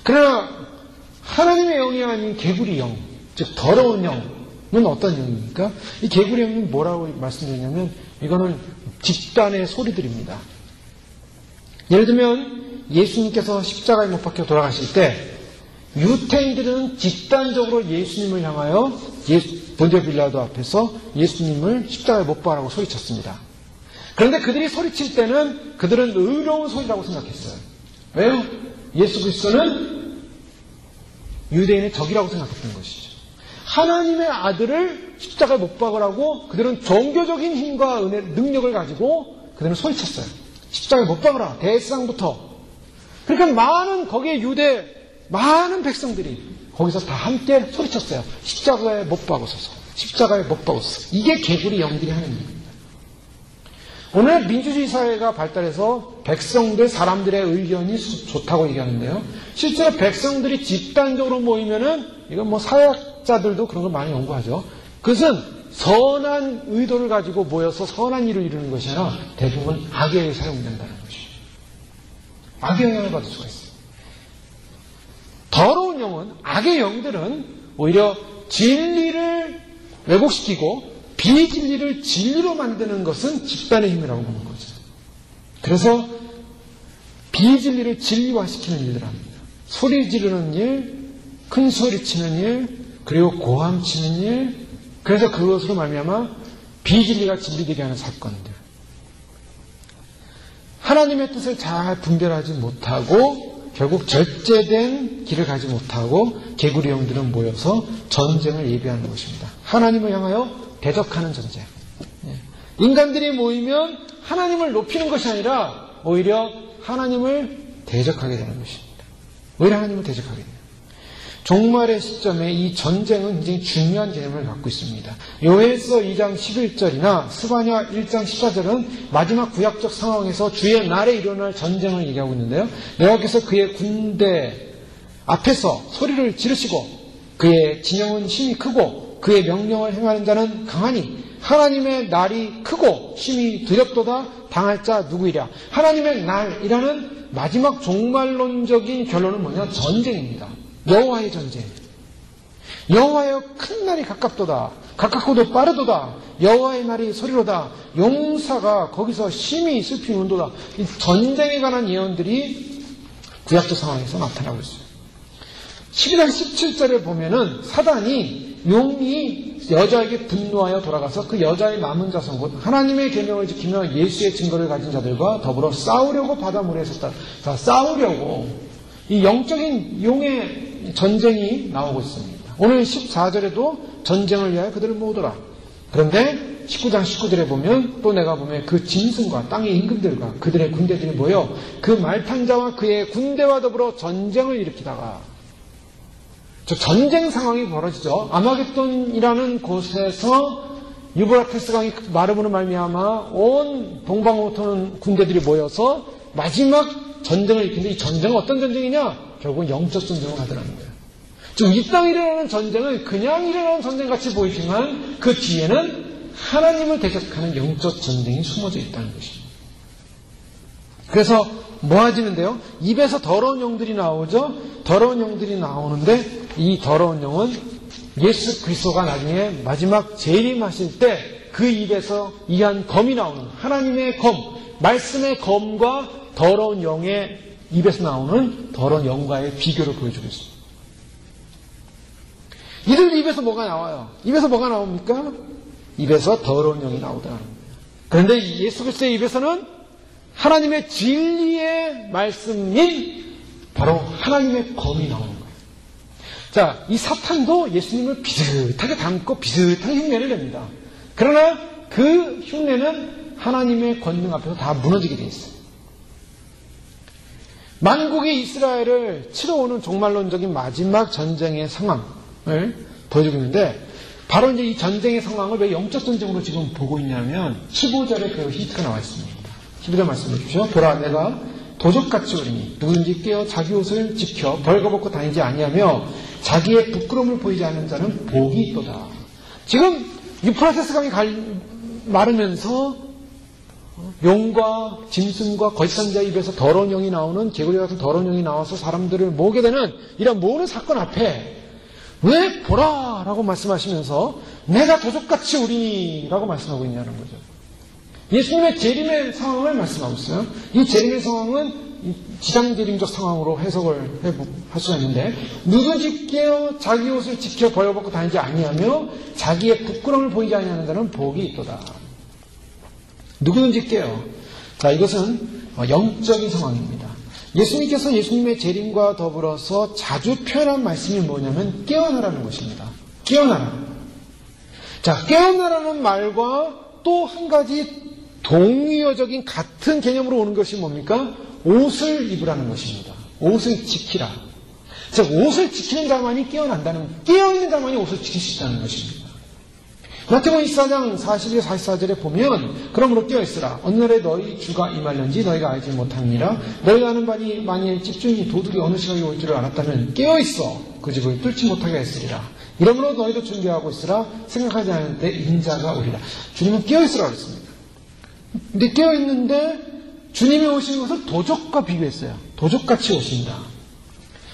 그러나 하나님의 영이 아닌 개구리 영, 즉 더러운 영은 어떤 영입니까? 이 개구리 영은 뭐라고 말씀드리냐면 이거는 집단의 소리들입니다. 예를 들면 예수님께서 십자가에 못 박혀 돌아가실 때 유태인들은 집단적으로 예수님을 향하여 본디오 빌라도 앞에서 예수님을 십자가에 못 박으라고 소리쳤습니다. 그런데 그들이 소리칠 때는 그들은 의로운 소리라고 생각했어요. 왜요? 예수 그리스도는 유대인의 적이라고 생각했던 것이죠. 하나님의 아들을 십자가에 못 박으라고 그들은 종교적인 힘과 은혜, 능력을 가지고 그들은 소리쳤어요. 십자가에 못 박으라. 대제사장부터. 그러니까 거기에 많은 백성들이 거기서 다 함께 소리쳤어요. 십자가에 못 박으소서. 십자가에 못 박으소서. 이게 개구리 영들이 하는 일입니다. 오늘 민주주의 사회가 발달해서 백성들, 사람들의 의견이 좋다고 얘기하는데요. 실제로 백성들이 집단적으로 모이면은, 이건 뭐 사회학자들도 그런 걸 많이 연구하죠. 그것은 선한 의도를 가지고 모여서 선한 일을 이루는 것이 아니라 대부분 악의 사용된다는 것이죠. 악의 영향을 받을 수가 있어요. 더러운 영은, 악의 영들은 오히려 진리를 왜곡시키고 비진리를 진리로 만드는 것은 집단의 힘이라고 보는 거죠. 그래서 비진리를 진리화시키는 일들을 합니다. 소리 지르는 일, 큰 소리 치는 일, 그리고 고함 치는 일, 그래서 그것으로 말미암아 비진리가 진리되게 하는 사건들. 하나님의 뜻을 잘 분별하지 못하고 결국 절제된 길을 가지 못하고 개구리 영들은 모여서 전쟁을 예비하는 것입니다. 하나님을 향하여 대적하는 전쟁. 인간들이 모이면 하나님을 높이는 것이 아니라 오히려 하나님을 대적하게 되는 것입니다. 오히려 하나님을 대적하게 돼요. 종말의 시점에 이 전쟁은 굉장히 중요한 개념을 갖고 있습니다. 요엘서 2장 11절이나 스바냐 1장 14절은 마지막 구약적 상황에서 주의 날에 일어날 전쟁을 얘기하고 있는데요. 여호와께서 그의 군대 앞에서 소리를 지르시고 그의 진영은 힘이 크고 그의 명령을 행하는 자는 강하니 하나님의 날이 크고 힘이 두렵도다. 당할 자 누구이랴. 하나님의 날이라는 마지막 종말론적인 결론은 뭐냐? 전쟁입니다. 여호와의 전쟁. 여호와여 큰 날이 가깝도다. 가깝고도 빠르도다. 여호와의 날이 소리로다. 용사가 거기서 심히 있을 피운도다. 이 전쟁에 관한 예언들이 구약적 상황에서 나타나고 있어요. 12장 17절에 보면은 사단이 용이 여자에게 분노하여 돌아가서 그 여자의 남은 자손 곧 하나님의 계명을 지키며 예수의 증거를 가진 자들과 더불어 싸우려고 바다물에 섰다. 자, 싸우려고 이 영적인 용의 전쟁이 나오고 있습니다. 오늘 14절에도 전쟁을 위하여 그들을 모으더라. 그런데 19장 19절에 보면 또 내가 보면 그 짐승과 땅의 임금들과 그들의 군대들이 모여 그 말탄자와 그의 군대와 더불어 전쟁을 일으키다가 저 전쟁 상황이 벌어지죠. 아마겟돈이라는 곳에서 유브라테스 강이 마름으로 말미암아 온 동방호토는 군대들이 모여서 마지막 전쟁을 일으키는데 이 전쟁은 어떤 전쟁이냐? 결국은 영적 전쟁을 하더라는 거예요. 즉 이 땅에 일어나는 전쟁은 그냥 일어나는 전쟁같이 보이지만 그 뒤에는 하나님을 대적하는 영적 전쟁이 숨어져 있다는 것입니다. 그래서 모아지는데요. 입에서 더러운 영들이 나오죠. 더러운 영들이 나오는데 이 더러운 영은 예수 그리스도가 나중에 마지막 재림하실 때 그 입에서 이한 검이 나오는 하나님의 검, 말씀의 검과 더러운 영의 입에서 나오는 더러운 영과의 비교를 보여주고 있습니다. 이들 입에서 뭐가 나와요? 입에서 뭐가 나옵니까? 입에서 더러운 영이 나오더라는 거예요. 그런데 예수 그리스도의 입에서는 하나님의 진리의 말씀인 바로 하나님의 검이 나오는 거예요. 자, 이 사탄도 예수님을 비슷하게 닮고 비슷한 흉내를 냅니다. 그러나 그 흉내는 하나님의 권능 앞에서 다 무너지게 되어 있어요. 만국의 이스라엘을 치러오는 종말론적인 마지막 전쟁의 상황을 보여주고 있는데 바로 이제 이 전쟁의 상황을 왜 영적 전쟁으로 지금 보고 있냐면 15절에 그 힌트가 나와 있습니다. 15절 말씀해 주십시오. 보라 내가 도적같이 오리니 누구든지 깨어 자기 옷을 지켜 벌거벗고 다니지 아니하며 자기의 부끄러움을 보이지 않는 자는 복이 있도다. 지금 유프라테스 강이 마르면서 용과 짐승과 거짓선지자 입에서 더러운 영이 나오는 개구리 같은 더러운 영이 나와서 사람들을 모으게 되는 이런 모든 사건 앞에 왜 보라! 라고 말씀하시면서 내가 도적같이 오리니! 라고 말씀하고 있냐는 거죠. 예수님의 재림의 상황을 말씀하고 있어요. 이 재림의 상황은 지상재림적 상황으로 해석을 할 수가 있는데 누구든지 깨어 자기 옷을 지켜 벌거벗고 다니지 아니하며 자기의 부끄러움을 보이지 아니하는 자는 복이 있도다. 누구든지 깨어. 자, 이것은 영적인 상황입니다. 예수님께서 예수님의 재림과 더불어서 자주 표현한 말씀이 뭐냐면 깨어나라는 것입니다. 깨어나라. 자, 깨어나라는 말과 또 한 가지 동의어적인 같은 개념으로 오는 것이 뭡니까? 옷을 입으라는 것입니다. 옷을 지키라. 즉, 옷을 지키는 자만이 깨어있는 자만이 옷을 지킬 수 있다는 것입니다. 마태복음 24장 42, 44절에 보면 그러므로 깨어있으라. 어느 날에 너희 주가 임할는지 너희가 알지 못함이라. 너희가 아는 바니 만일 집주인이 도둑이 어느 시각에 올 줄을 알았다면 깨어있어 그 집을 뚫지 못하게 했으리라. 이러므로 너희도 준비하고 있으라. 생각하지 않을 때 인자가 오리라. 주님은 깨어있으라 그랬습니다. 근데 깨어있는데 주님이 오시는 것을 도적과 비교했어요. 도적같이 오신다.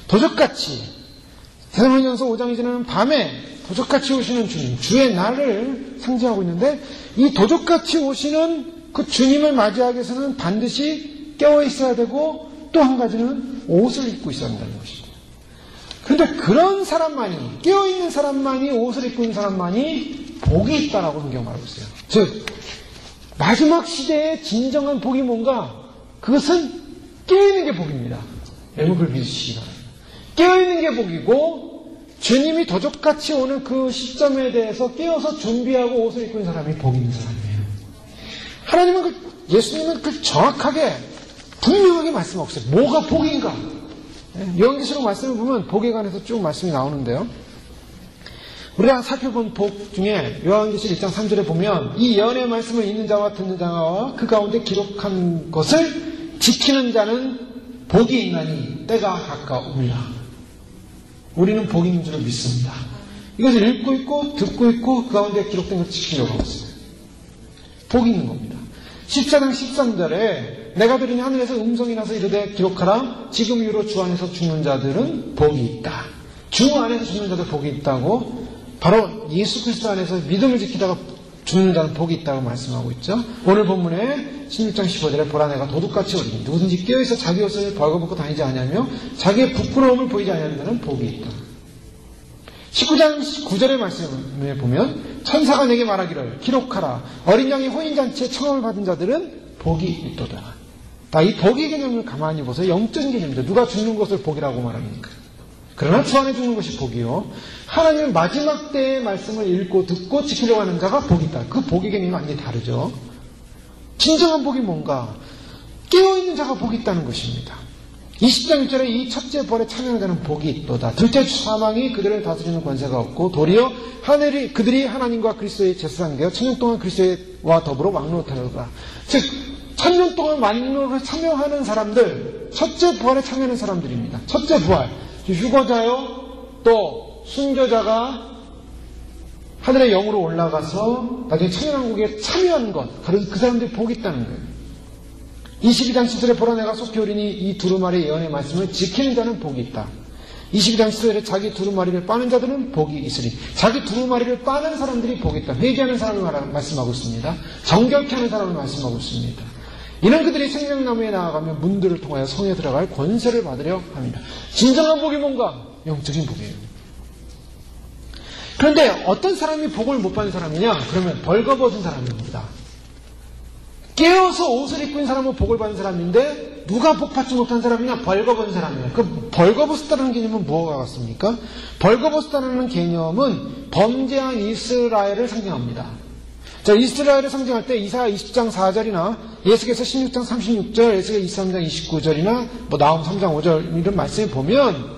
도적같이. 사도행전서 5장 이전에는 밤에 도적같이 오시는 주님, 주의 날을 상징하고 있는데 이 도적같이 오시는 그 주님을 맞이하기 위해서는 반드시 깨어 있어야 되고 또 한 가지는 옷을 입고 있어야 한다는 것입니다. 그런데 그런 사람만이, 깨어있는 사람만이, 옷을 입고 있는 사람만이 복이 있다라고 성경 말하고 있어요. 즉 마지막 시대의 진정한 복이 뭔가? 그것은 깨어있는 게 복입니다. 애목을 믿으시기 바랍니다. 깨어있는 게 복이고 주님이 도적같이 오는 그 시점에 대해서 깨어서 준비하고 옷을 입고 있는 사람이 복 있는 사람이에요. 하나님은 예수님은 정확하게 분명하게 말씀하고 있어요. 뭐가 복인가? 요한계시록 말씀을 보면 복에 관해서 쭉 말씀이 나오는데요. 우리가 살펴본 복 중에 요한계시록 1장 3절에 보면 이 예언의 말씀을 읽는 자와 듣는 자와 그 가운데 기록한 것을 지키는 자는 복이 있나니 때가 가까우니라. 우리는 복이 있는 줄 믿습니다. 이것을 읽고 있고 듣고 있고 그 가운데 기록된 것을 지키려고 하고 있어요. 복이 있는 겁니다. 14장 13절에 내가 들으니 하늘에서 음성이 나서 이르되 기록하라. 지금 이후로 주 안에서 죽는 자들은 복이 있다. 주 안에서 죽는 자들 복이 있다고 바로 예수 그리스도 안에서 믿음을 지키다가 죽는 자는 복이 있다고 말씀하고 있죠. 오늘 본문에 16장 15절에 보라 내가 도둑같이 오리니 누구든지 깨어있어 자기 옷을 벌거벗고 다니지 아니하며 자기의 부끄러움을 보이지 아니하는 자는 복이 있다. 19장 9절의 말씀에 보면 천사가 내게 말하기를 기록하라. 어린 양이 호인잔치에 청함을 받은 자들은 복이 있도다. 이 복의 개념을 가만히 보세요. 영적인 개념입니다. 누가 죽는 것을 복이라고 말합니까? 그러나 주 안에 죽는 것이 복이요. 하나님은 마지막 때의 말씀을 읽고 듣고 지키려고 하는 자가 복이 있다. 그 복의 개념이 완전히 다르죠. 진정한 복이 뭔가? 깨어있는 자가 복이 있다는 것입니다. 20장 1절에 이 첫째 벌에 참여하는 자는 복이 있도다. 둘째 사망이 그들을 다스리는 권세가 없고 도리어 하늘이 그들이 하나님과 그리스도의 제사장이 되어 천년 동안 그리스도와 더불어 왕노릇하리라. 즉 1000년 동안 왕노릇에 참여하는 사람들, 첫째 부활에 참여하는 사람들입니다. 첫째 부활, 휴거자요 또 순교자가 하늘의 영으로 올라가서 나중에 천년왕국에 참여하는 것, 그 사람들이 복이 있다는 거예요. 22장 7절에 보라 내가 속히 오리니 이 두루마리 예언의 말씀을 지키는 자는 복이 있다. 22장 7절에 자기 두루마리를 빠는 자들은 복이 있으리. 자기 두루마리를 빠는 사람들이 복이 있다. 회개하는 사람을 말씀하고 있습니다. 정결케 하는 사람을 말씀하고 있습니다. 이런 그들이 생명나무에 나아가며 문들을 통하여 성에 들어갈 권세를 받으려 합니다. 진정한 복이 뭔가? 영적인 복이에요. 그런데 어떤 사람이 복을 못 받는 사람이냐? 그러면 벌거벗은 사람입니다. 깨어서 옷을 입고 있는 사람은 복을 받는 사람인데 누가 복 받지 못한 사람이냐? 벌거벗은 사람이에요. 그 벌거벗었다는 개념은 무엇과 같습니까? 벌거벗었다는 개념은 범죄한 이스라엘을 상징합니다. 자, 이스라엘을 상징할 때 이사야 20장 4절이나 예수께서 16장 36절, 예수께서 23장 29절이나 나홈 3장 5절 이런 말씀을 보면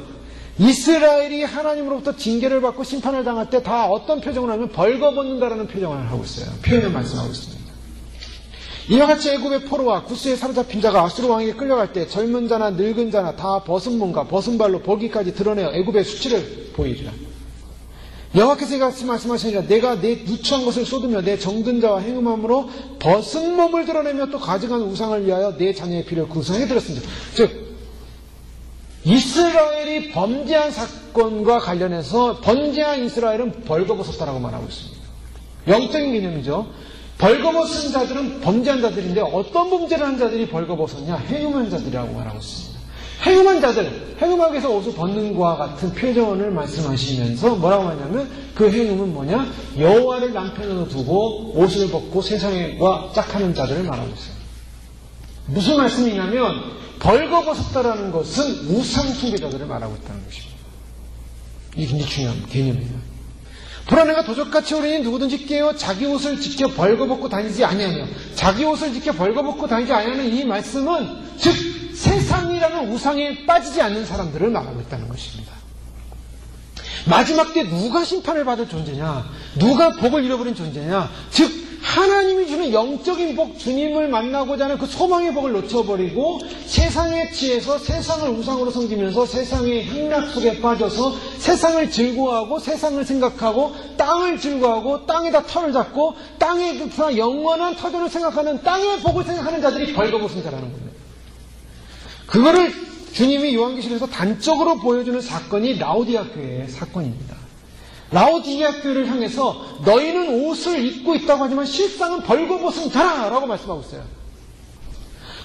이스라엘이 하나님으로부터 징계를 받고 심판을 당할 때 다 어떤 표정을 하면 벌거벗는다라는 표정을 하고 있어요. 표현을 말씀하고 있습니다. 이와 같이 애굽의 포로와 구스에 사로잡힌 자가 아수르 왕에게 끌려갈 때 젊은 자나 늙은 자나 다 벗은 몸과 벗은 발로 벌기까지 드러내어 애굽의 수치를 보이리라. 여호와께서 말씀하시니라 내가 내 누추한 것을 쏟으며 내 정든 자와 행음함으로 벗은 몸을 드러내며 또 가증한 우상을 위하여 내 자녀의 피를 그 우상에 들었습니다. 즉 이스라엘이 범죄한 사건과 관련해서 범죄한 이스라엘은 벌거벗었다라고 말하고 있습니다. 영적인 개념이죠. 벌거벗은 자들은 범죄한 자들인데 어떤 범죄를 한 자들이 벌거벗었냐? 행음한 자들이라고 말하고 있습니다. 행음한 자들, 행음하기 위해서 옷을 벗는 것과 같은 표현을 말씀하시면서 뭐라고 하냐면 그 행음은 뭐냐? 여호와를 남편으로 두고 옷을 벗고 세상과 짝하는 자들을 말하고 있어요. 무슨 말씀이냐면 벌거벗었다라는 것은 우상 숭배자들을 말하고 있다는 것입니다. 이게 굉장히 중요한 개념이에요. 불안해가 도적같이 오르니 누구든지 깨어 자기 옷을 지켜 벌거벗고 다니지 아니하며 자기 옷을 지켜 벌거벗고 다니지 아니하는 이 말씀은 즉 세상이라는 우상에 빠지지 않는 사람들을 말하고 있다는 것입니다. 마지막 때 누가 심판을 받을 존재냐? 누가 복을 잃어버린 존재냐? 즉 하나님이 주는 영적인 복, 주님을 만나고자 하는 그 소망의 복을 놓쳐버리고 세상에 취해서 세상을 우상으로 섬기면서 세상의 향락 속에 빠져서 세상을 즐거워하고 세상을 생각하고 땅을 즐거워하고 땅에다 터를 잡고 땅의 그 영원한 터전을 생각하는 땅의 복을 생각하는 자들이 벌거벗은 자라는 겁니다. 그거를 주님이 요한계시록에서 단적으로 보여주는 사건이 라오디아 교회의 사건입니다. 라오디아 교회를 향해서 너희는 옷을 입고 있다고 하지만 실상은 벌거벗은 자라라고 말씀하고 있어요.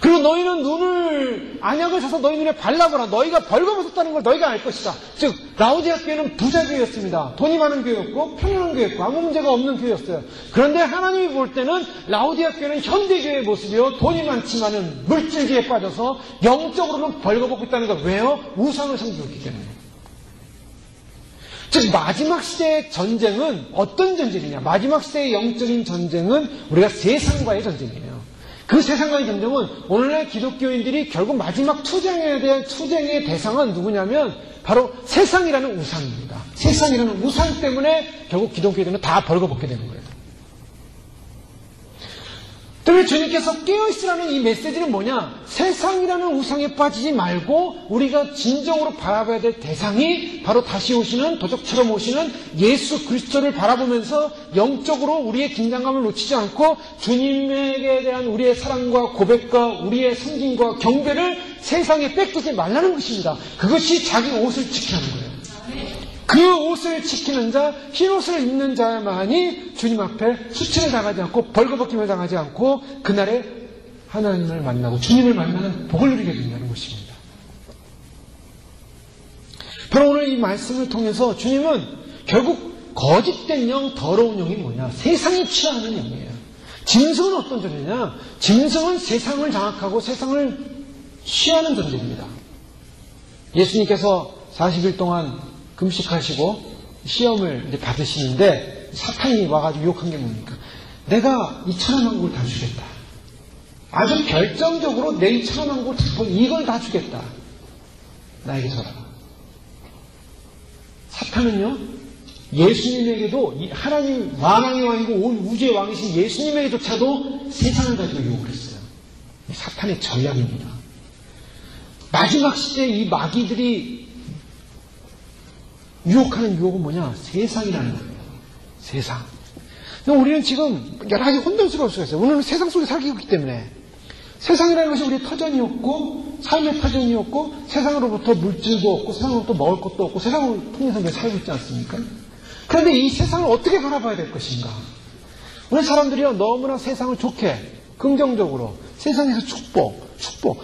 그리고 너희는 눈을 안약을 사서 너희 눈에 발라보라. 너희가 벌거벗었다는 걸 너희가 알 것이다. 즉 라오디아 교회는 부자 교회였습니다. 돈이 많은 교회였고 편안한 교회였고 아무 문제가 없는 교회였어요. 그런데 하나님이 볼 때는 라오디아 교회는 현대교회의 모습이요. 돈이 많지만은 물질주의에 빠져서 영적으로는 벌거벗고 있다는 걸 왜요? 우상을 섬기고 있기 때문에. 즉 마지막 시대의 전쟁은 어떤 전쟁이냐? 마지막 시대의 영적인 전쟁은 우리가 세상과의 전쟁이에요. 그 세상과의 전쟁은 오늘날 기독교인들이 결국 마지막 투쟁에 대한 투쟁의 대상은 누구냐면 바로 세상이라는 우상입니다. 세상이라는 우상 때문에 결국 기독교인들은 다 벌거벗게 되는 거예요. 때문에 주님께서 깨어있으라는 이 메시지는 뭐냐? 세상이라는 우상에 빠지지 말고 우리가 진정으로 바라봐야 될 대상이 바로 다시 오시는 도적처럼 오시는 예수 그리스도를 바라보면서 영적으로 우리의 긴장감을 놓치지 않고 주님에게 대한 우리의 사랑과 고백과 우리의 섬김과 경배를 세상에 뺏기지 말라는 것입니다. 그것이 자기 옷을 지키라는 거예요. 그 옷을 지키는 자, 흰 옷을 입는 자만이 주님 앞에 수치를 당하지 않고 벌거벗김을 당하지 않고 그날에 하나님을 만나고 주님을 만나는 복을 누리게 된다는 것입니다. 바로 오늘 이 말씀을 통해서 주님은 결국 거짓된 영, 더러운 영이 뭐냐? 세상에 취하는 영이에요. 짐승은 어떤 존재냐? 짐승은 세상을 장악하고 세상을 취하는 존재입니다. 예수님께서 40일 동안 금식하시고 시험을 이제 받으시는데 사탄이 와가지고 유혹한 게 뭡니까? 내가 2,000원 왕국을 다 주겠다. 아주 결정적으로 내 2,000원 왕국을 이걸 다 주겠다. 나에게 줘라. 사탄은요, 예수님에게도 하나님 왕왕의 왕이고 온 우주의 왕이신 예수님에게조차도 세상을 가지고 유혹을 했어요. 사탄의 전략입니다. 마지막 시대에 이 마귀들이 유혹하는 유혹은 뭐냐? 세상이라는 거예요. 세상. 근데 우리는 지금 여러 가지 혼돈스러울 수가 있어요. 우리는 세상 속에 살고 있기 때문에. 세상이라는 것이 우리의 터전이었고, 삶의 터전이었고, 세상으로부터 물질도 없고, 세상으로부터 먹을 것도 없고, 세상을 통해서 우리가 살고 있지 않습니까? 그런데 이 세상을 어떻게 바라봐야 될 것인가? 우리 사람들이요, 너무나 세상을 좋게, 긍정적으로, 세상에서 축복,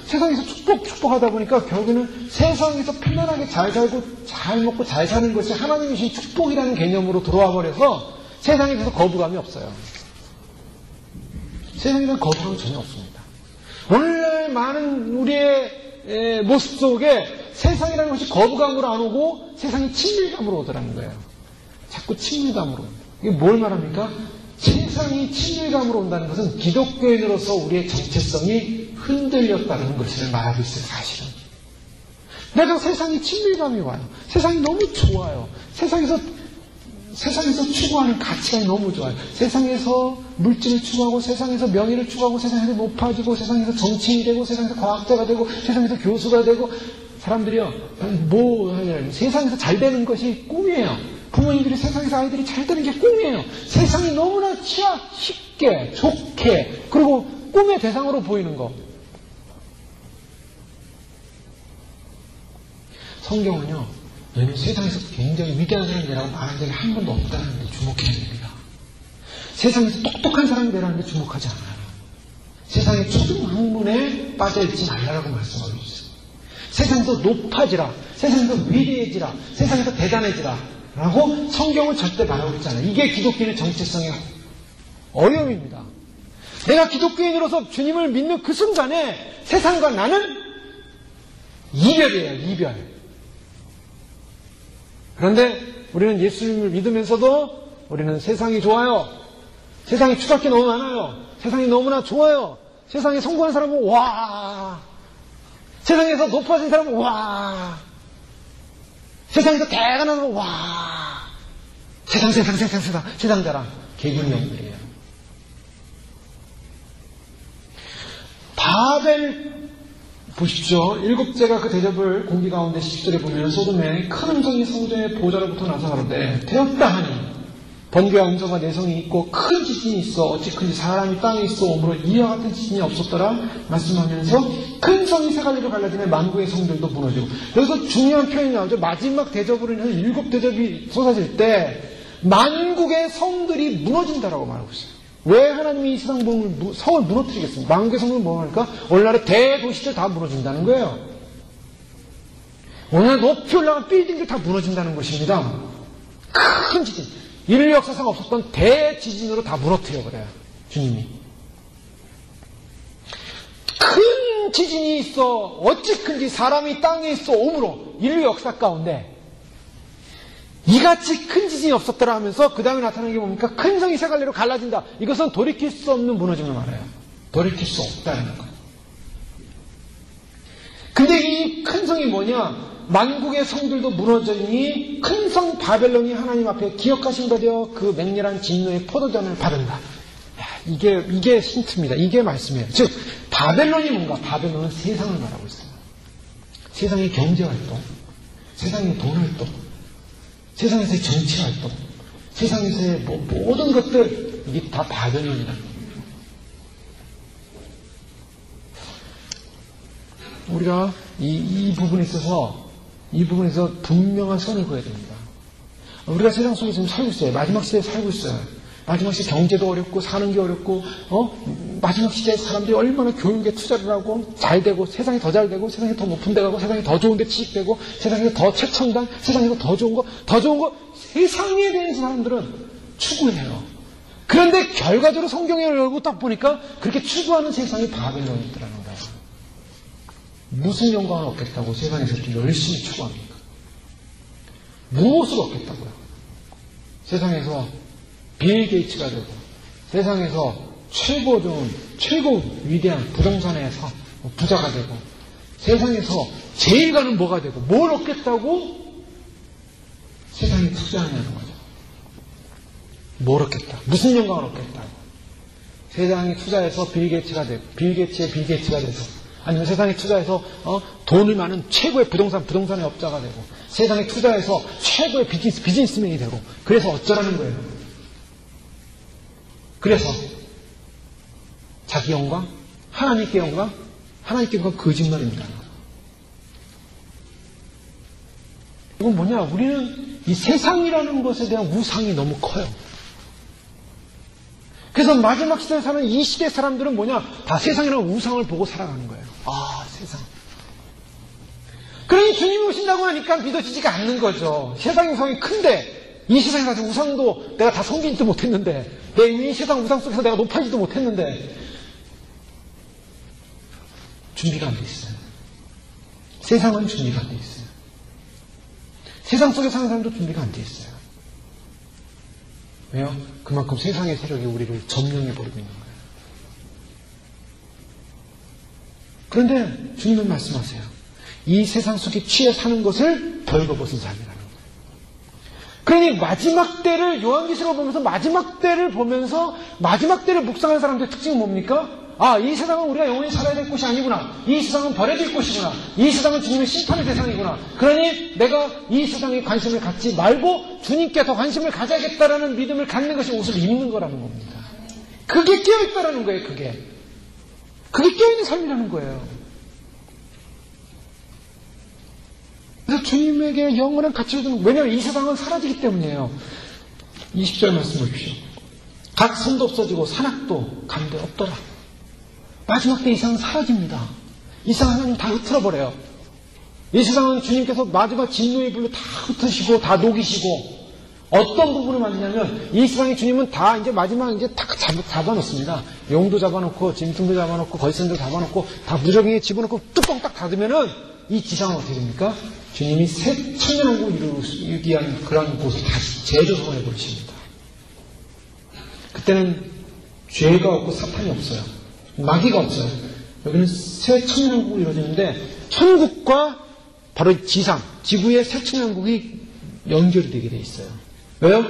세상에서 축복하다 보니까 결국에는 세상에서 편안하게 잘 살고 잘 먹고 잘 사는 것이 하나님이 주신 축복이라는 개념으로 들어와 버려서 세상에 대해서 거부감이 없어요. 세상에 대한 거부감은 전혀 없습니다. 오늘날 많은 우리의 모습 속에 세상이라는 것이 거부감으로 안 오고 세상이 친밀감으로 오더라는 거예요. 자꾸 친밀감으로. 이게 뭘 말합니까? 세상이 친밀감으로 온다는 것은 기독교인으로서 우리의 정체성이 흔들렸다는 것을 말하고 있어요, 사실은. 내가 세상에 친밀감이 와요. 세상이 너무 좋아요. 세상에서 추구하는 가치가 너무 좋아요. 세상에서 물질을 추구하고, 세상에서 명예를 추구하고, 세상에서 높아지고, 세상에서 정치인이 되고, 세상에서 과학자가 되고, 세상에서 교수가 되고, 사람들이요, 세상에서 잘 되는 것이 꿈이에요. 부모님들이 세상에서 아이들이 잘 되는 게 꿈이에요. 세상이 너무나 쉽게, 좋게, 그리고 꿈의 대상으로 보이는 거. 성경은요, 너희는 세상에서 굉장히 위대한 사람이라고 말한 적이 한 번도 없다는 데 주목해야 됩니다. 세상에서 똑똑한 사람이 되라는 데 주목하지 않아요. 세상의 초등학문에 빠져있지 말라라고 말씀하고 있어요. 세상에서 높아지라, 세상에서 위대해지라, 세상에서 대단해지라 라고 성경은 절대 말하고 있지 않아요. 이게 기독교인의 정체성의 어려움입니다. 내가 기독교인으로서 주님을 믿는 그 순간에 세상과 나는 이별이에요. 이별. 그런데 우리는 예수님을 믿으면서도 우리는 세상이 좋아요. 세상에 추잡게 너무 많아요. 세상이 너무나 좋아요. 세상에 성공한 사람은 와. 세상에서 높아진 사람은 와. 세상에서 대단한 사람은 와. 세상 자랑. 개구리형들이에요. 바벨 보십시오. 일곱째가 그 대접을 공기 가운데 10절에 보면 소돔의 큰 음성이 성전의 보좌로부터 나서 가로되 되었다 하니 번개와 음성과 내성이 있고 큰 지진이 있어 어찌 큰지 사람이 땅에 있어 오므로 이와 같은 지진이 없었더라 말씀하면서 큰 성이 세 갈래로 갈라지며 만국의 성들도 무너지고 여기서 중요한 표현이 나오죠. 마지막 대접으로 인해서 일곱 대접이 쏟아질 때 만국의 성들이 무너진다라고 말하고 있어요. 왜 하나님이 이 세상 성을 무너뜨리겠습니까? 만국의 성을 뭐하니까 오늘날의 대도시들 다 무너진다는 거예요. 오늘 높이 올라간 빌딩들 다 무너진다는 것입니다. 큰 지진. 인류 역사상 없었던 대지진으로 다 무너뜨려 버려요. 주님이. 큰 지진이 있어 어찌 큰지 사람이 땅에 있어 오므로 인류 역사 가운데 이같이 큰 지진이 없었더라 하면서 그 다음에 나타나는 게 뭡니까? 큰 성이 세 갈래로 갈라진다. 이것은 돌이킬 수 없는 무너짐을 말해요. 돌이킬 수 없다는 것. 근데 이 큰 성이 뭐냐? 만국의 성들도 무너지니 큰 성 바벨론이 하나님 앞에 기억하신 바되어 그 맹렬한 진노의 포도전을 받은다. 이게 힌트입니다. 이게 말씀이에요. 즉 바벨론이 뭔가? 바벨론은 세상을 말하고 있어요. 세상의 경제활동, 세상의 돈활동, 세상에서의 정치활동, 세상에서의 모든 것들, 이게 다 바벨론이다. 우리가 이 부분에 있어서 분명한 선을 그어야 됩니다. 우리가 세상 속에 지금 살고 있어요. 마지막 시대에 살고 있어요. 마지막 시대 경제도 어렵고 사는 게 어렵고 마지막 시대에 사람들이 얼마나 교육에 투자를 하고 잘 되고 세상이 더 잘 되고 세상이 더 높은 데 가고 세상이 더 좋은 데 취직되고 세상에서 더 최첨단 세상에서 더 좋은 거 세상에 대해서 사람들은 추구해요. 그런데 결과적으로 성경을 열고 딱 보니까 그렇게 추구하는 세상이 바벨론이더라는 거예요. 무슨 영광을 얻겠다고 세상에서 이렇게 열심히 추구합니까? 무엇을 얻겠다고요? 세상에서 빌 게이츠가 되고 세상에서 최고 좋은 최고 위대한 부동산에서 부자가 되고 세상에서 제일 가는 뭐가 되고 뭘 얻겠다고 세상에 투자하냐는 거죠. 뭘 얻겠다. 무슨 영광을 얻겠다고. 세상에 투자해서 빌 게이츠가 되고 빌 게이츠의 빌 게이츠가 돼서 아니면 세상에 투자해서 돈을 많은 최고의 부동산의 업자가 되고 세상에 투자해서 최고의 비즈니스맨이 되고 그래서 어쩌라는 거예요. 그래서 자기 영광, 하나님께 영광, 하나님께 영광 거짓말입니다. 이건 뭐냐? 우리는 이 세상이라는 것에 대한 우상이 너무 커요. 그래서 마지막 시대에 사는 이 시대 사람들은 뭐냐? 다 세상이라는 우상을 보고 살아가는 거예요. 아, 세상. 그러니 주님이 오신다고 하니까 믿어지지가 않는 거죠. 세상의 우상이 큰데 이 세상에 가서 우상도 내가 다 섬기지도 못했는데 이 세상 우상 속에서 내가 높아지지도 못했는데 준비가 안 돼 있어요. 세상은 준비가 안 돼 있어요. 세상 속에 사는 사람도 준비가 안 돼 있어요. 왜요? 그만큼 세상의 세력이 우리를 점령해버리고 있는 거예요. 그런데 주님은 말씀하세요. 이 세상 속에 취해 사는 것을 벌거벗은 삶이라는 거예요. 그러니 마지막 때를 요한계시록 보면서 마지막 때를 묵상하는 사람들의 특징은 뭡니까? 아, 이 세상은 우리가 영원히 살아야 될 곳이 아니구나. 이 세상은 버려질 곳이구나. 이 세상은 주님의 심판의 대상이구나. 그러니 내가 이 세상에 관심을 갖지 말고 주님께 더 관심을 가져야겠다라는 믿음을 갖는 것이 옷을 입는 거라는 겁니다. 그게 깨어있다라는 거예요, 그게. 그게 깨어있는 삶이라는 거예요. 그래서 주님에게 영원한 가치를 주는, 왜냐하면 이 세상은 사라지기 때문이에요. 20절 말씀 보십시오. 각 선도 없어지고 산악도 간데 없더라. 마지막 때 이 세상은 사라집니다. 이 세상 하나님 다 흩어버려요. 이 세상은 주님께서 마지막 진노의 불로 다 흩으시고 다 녹이시고, 어떤 부분을 만드냐면 이 세상에 주님은 다 이제 마지막 이제 다 잡아놓습니다. 용도 잡아놓고 짐승도 잡아놓고 거짓선도 잡아놓고 다 무적행에 집어넣고 뚜껑 딱 닫으면은 이 지상은 어떻게 됩니까? 주님이 새 천년왕국을 이루기 위한 그런 곳을 다시 재조성해 버리십니다. 그때는 죄가 없고 사탄이 없어요. 마귀가 없어요. 여기는 새 천년왕국이 이루어지는데 천국과 바로 지상, 지구의 새 천년왕국이 연결이 되게 돼 있어요. 왜요?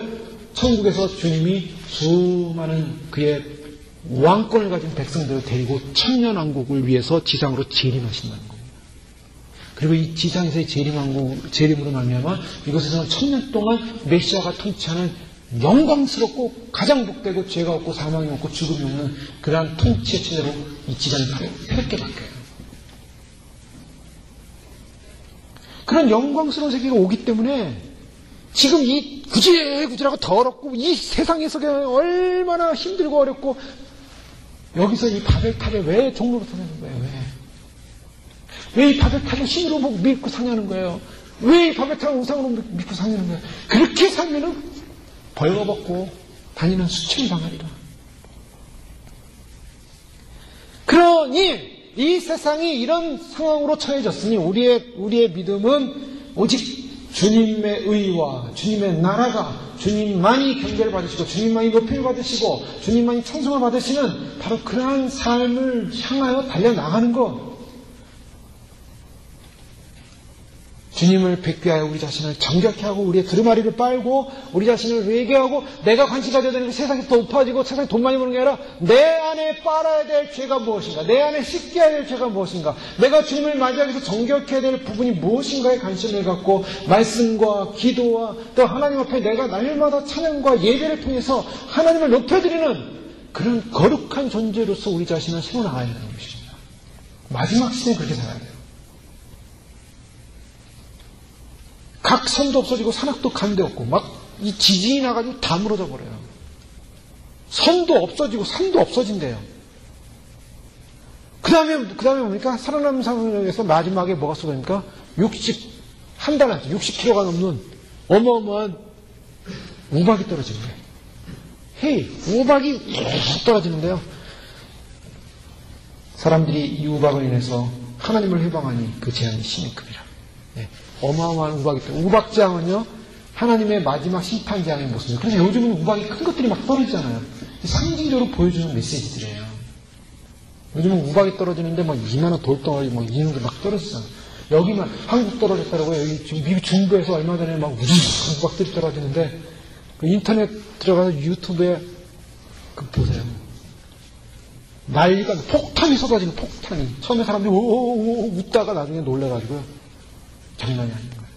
천국에서 주님이 수많은 그의 왕권을 가진 백성들을 데리고 천년왕국을 위해서 지상으로 재림하신다는 겁니다. 그리고 이 지상에서의 재림으로 말미암아 이곳에서는 천년 동안 메시아가 통치하는 영광스럽고 가장 복되고 죄가 없고 사망이 없고 죽음이 없는 그러한 통치의 체제로 이 지상이 새롭게 바뀌어요. 그런 영광스러운 세계가 오기 때문에 지금 이 구질구질하고 더럽고 이 세상에서 얼마나 힘들고 어렵고 여기서 이 바벨탑에 왜 종로로 사냐는 거예요. 왜 이 바벨탑을 힘으로 믿고 사냐는 거예요. 왜 이 바벨탑을 우상으로 믿고 사냐는 거예요. 그렇게 살면은 벌거벗고 다니는 수치를 당하리라. 그러니 이 세상이 이런 상황으로 처해졌으니 우리의 믿음은 오직 주님의 의와 주님의 나라가 주님만이 경배를 받으시고 주님만이 높임을 받으시고 주님만이 찬송을 받으시는 바로 그러한 삶을 향하여 달려나가는 것. 주님을 뵙기 위하여 우리 자신을 정결케 하고 우리의 두루마리를 빨고 우리 자신을 회개하고 내가 관심 가져야 되는 게 세상이 더 높아지고 세상에 돈 많이 버는 게 아니라 내 안에 빨아야 될 죄가 무엇인가, 내 안에 씻겨야 될 죄가 무엇인가, 내가 주님을 맞이하기 위해서 정결케 해야 될 부분이 무엇인가에 관심을 갖고 말씀과 기도와 또 하나님 앞에 내가 날마다 찬양과 예배를 통해서 하나님을 높여드리는 그런 거룩한 존재로서 우리 자신을 세워나가야 되는 것입니다. 마지막 시대에 그렇게 살아야 돼요. 각 산도 없어지고 산악도 간데 없고 막 이 지진이 나가지고 다 무너져 버려요. 선도 없어지고 산도 없어진대요. 그 다음에 뭡니까? 살아남은 상황에서 마지막에 뭐가 쏟아집니까? 한 달한테 60kg가 넘는 어마어마한 우박이 떨어지는 거예요. 헤이, 우박이 떨어지는데요. 사람들이 이 우박을 인해서 하나님을 해방하니 그 재앙이 심히 크리라. 네. 어마어마한 우박이 있다. 우박재앙은요, 하나님의 마지막 심판재앙의 모습이에요. 그래서 요즘은 우박이 큰 것들이 막 떨어지잖아요. 상징적으로 보여주는 메시지들이에요. 요즘은 우박이 떨어지는데 막 이만한 돌덩어리 막 이런 게 막 떨어지잖아요. 여기만 한국 떨어졌다라고요. 여기 지금 미국 중부에서 얼마 전에 막 우박들이 떨어지는데 그 인터넷 들어가서 유튜브에 그 보세요. 난리가 폭탄이 쏟아지는 폭탄이. 처음에 사람들이 오오오 웃다가 나중에 놀래가지고요. 장난이 아닌 거예요.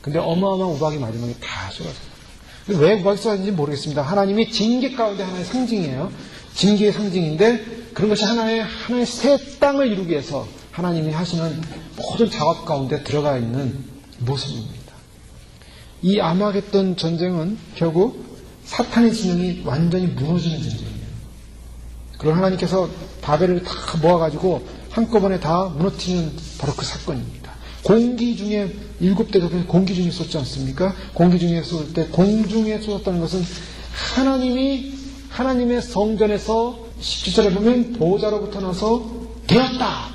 근데 어마어마한 우박이 마지막에 다 쏟아져요. 왜 우박이 쏟아지는지 모르겠습니다. 하나님이 징계 가운데 하나의 상징이에요. 징계의 상징인데 그런 것이 하나의 새 땅을 이루기 위해서 하나님이 하시는 모든 작업 가운데 들어가 있는 모습입니다. 이 아마겟돈 전쟁은 결국 사탄의 진영이 완전히 무너지는 전쟁이에요. 그럼 하나님께서 바벨을 다 모아가지고 한꺼번에 다 무너뜨리는 바로 그 사건입니다. 공기 중에 7대접에 공기 중에 쏟지 않습니까? 공기 중에 쏟을 때 공중에 쏟았다는 것은 하나님의 성전에서 17절에 보면 보호자로부터 나서 되었다.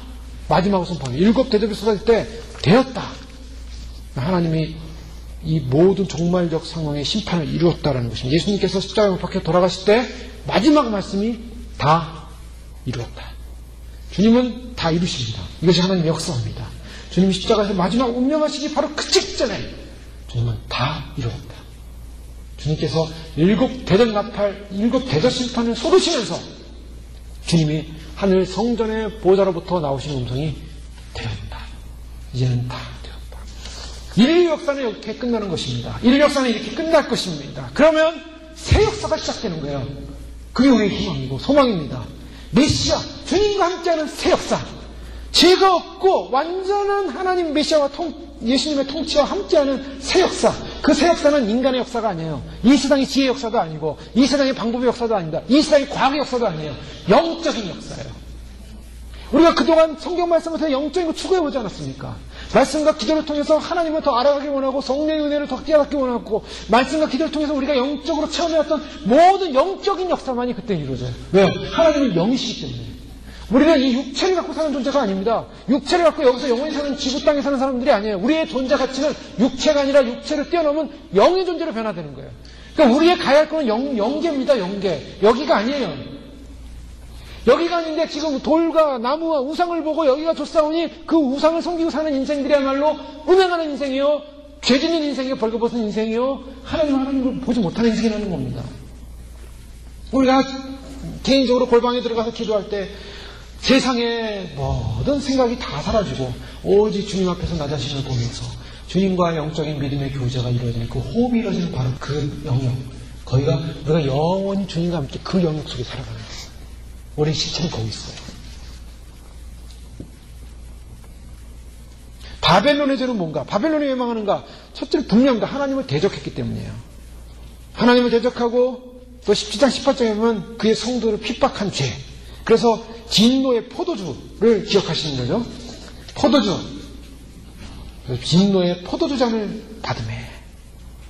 마지막 선포. 7대접이 쏟아질 때 되었다. 하나님이 이 모든 종말적 상황의 심판을 이루었다라는 것입니다. 예수님께서 십자가에 못 박혀 돌아가실 때 마지막 말씀이 다 이루었다. 주님은 다 이루십니다. 이것이 하나님의 역사입니다. 주님이 십자가에서 마지막 운명하시기 바로 그 직전에 주님은 다 이루었다. 주님께서 7대접 심판을 쏟으시면서 주님이 하늘 성전의 보좌로부터 나오신 음성이 되었다. 이제는 다 되었다. 인류 역사는 이렇게 끝나는 것입니다. 인류 역사는 이렇게 끝날 것입니다. 그러면 새 역사가 시작되는 거예요. 그게 우리의 희망이고 소망입니다. 메시아, 주님과 함께하는 새 역사. 죄가 없고 완전한 하나님 메시아와 예수님의 통치와 함께하는 새 역사. 그 새 역사는 인간의 역사가 아니에요. 이 세상의 지혜의 역사도 아니고 이 세상의 방법의 역사도 아닙니다. 이 세상의 과학의 역사도 아니에요. 영적인 역사예요. 우리가 그동안 성경 말씀을 통해 영적인 걸 추구해보지 않았습니까? 말씀과 기도를 통해서 하나님을 더 알아가기 원하고 성령의 은혜를 더 깨닫기 원하고 말씀과 기도를 통해서 우리가 영적으로 체험해왔던 모든 영적인 역사만이 그때 이루어져요. 왜요? 하나님은 영이시기 때문에. 우리는 이 육체를 갖고 사는 존재가 아닙니다. 육체를 갖고 여기서 영원히 사는 지구 땅에 사는 사람들이 아니에요. 우리의 존재 가치는 육체가 아니라 육체를 뛰어넘은 영의 존재로 변화되는 거예요. 그러니까 우리의 가야 할 거는 영계입니다. 영계. 여기가 아니에요. 여기가 아닌데 지금 돌과 나무와 우상을 보고 여기가 좋사오니 그 우상을 섬기고 사는 인생들이야말로 음행하는 인생이요, 죄짓는 인생이요, 벌거벗은 인생이요, 하나님을 보지 못하는 인생이라는 겁니다. 우리가 개인적으로 골방에 들어가서 기도할 때 세상의 모든 생각이 다 사라지고 오직 주님 앞에서 나 자신을 보면서 주님과 영적인 믿음의 교제가 이루어지는 그 호흡이 이루어지는 바로 그 영역, 거기가 우리가 영원히 주님과 함께 그 영역 속에 살아가는 거예요. 우리 시체는 거기 있어요. 바벨론의 죄는 뭔가? 바벨론이 왜 망하는가? 첫째는 분명합니다. 하나님을 대적했기 때문이에요. 하나님을 대적하고 또 17장 18장에 보면 그의 성도를 핍박한 죄. 그래서 진노의 포도주를 기억하시는 거죠. 포도주. 진노의 포도주잔을 받음에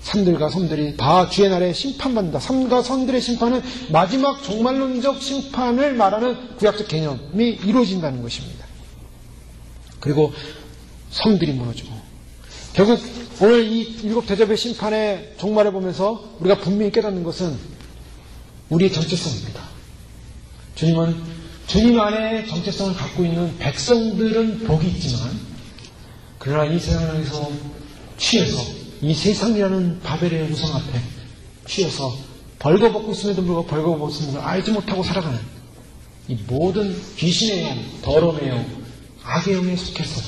산들과 섬들이 다 주의 날에 심판받는다. 산과 선들의 심판은 마지막 종말론적 심판을 말하는 구약적 개념이 이루어진다는 것입니다. 그리고 섬들이 무너지고 결국 오늘 이 일곱 대접의 심판의 종말을 보면서 우리가 분명히 깨닫는 것은 우리의 정체성입니다. 주님은 주님 안에 정체성을 갖고 있는 백성들은 복이 있지만 그러나 이 세상에서 취해서 이 세상이라는 바벨의 우상 앞에 취해서 벌거벗고 있음에도 불구하고 벌거벗은 걸 알지 못하고 살아가는 이 모든 귀신의 영, 더러움의 영, 악의 영에 속해서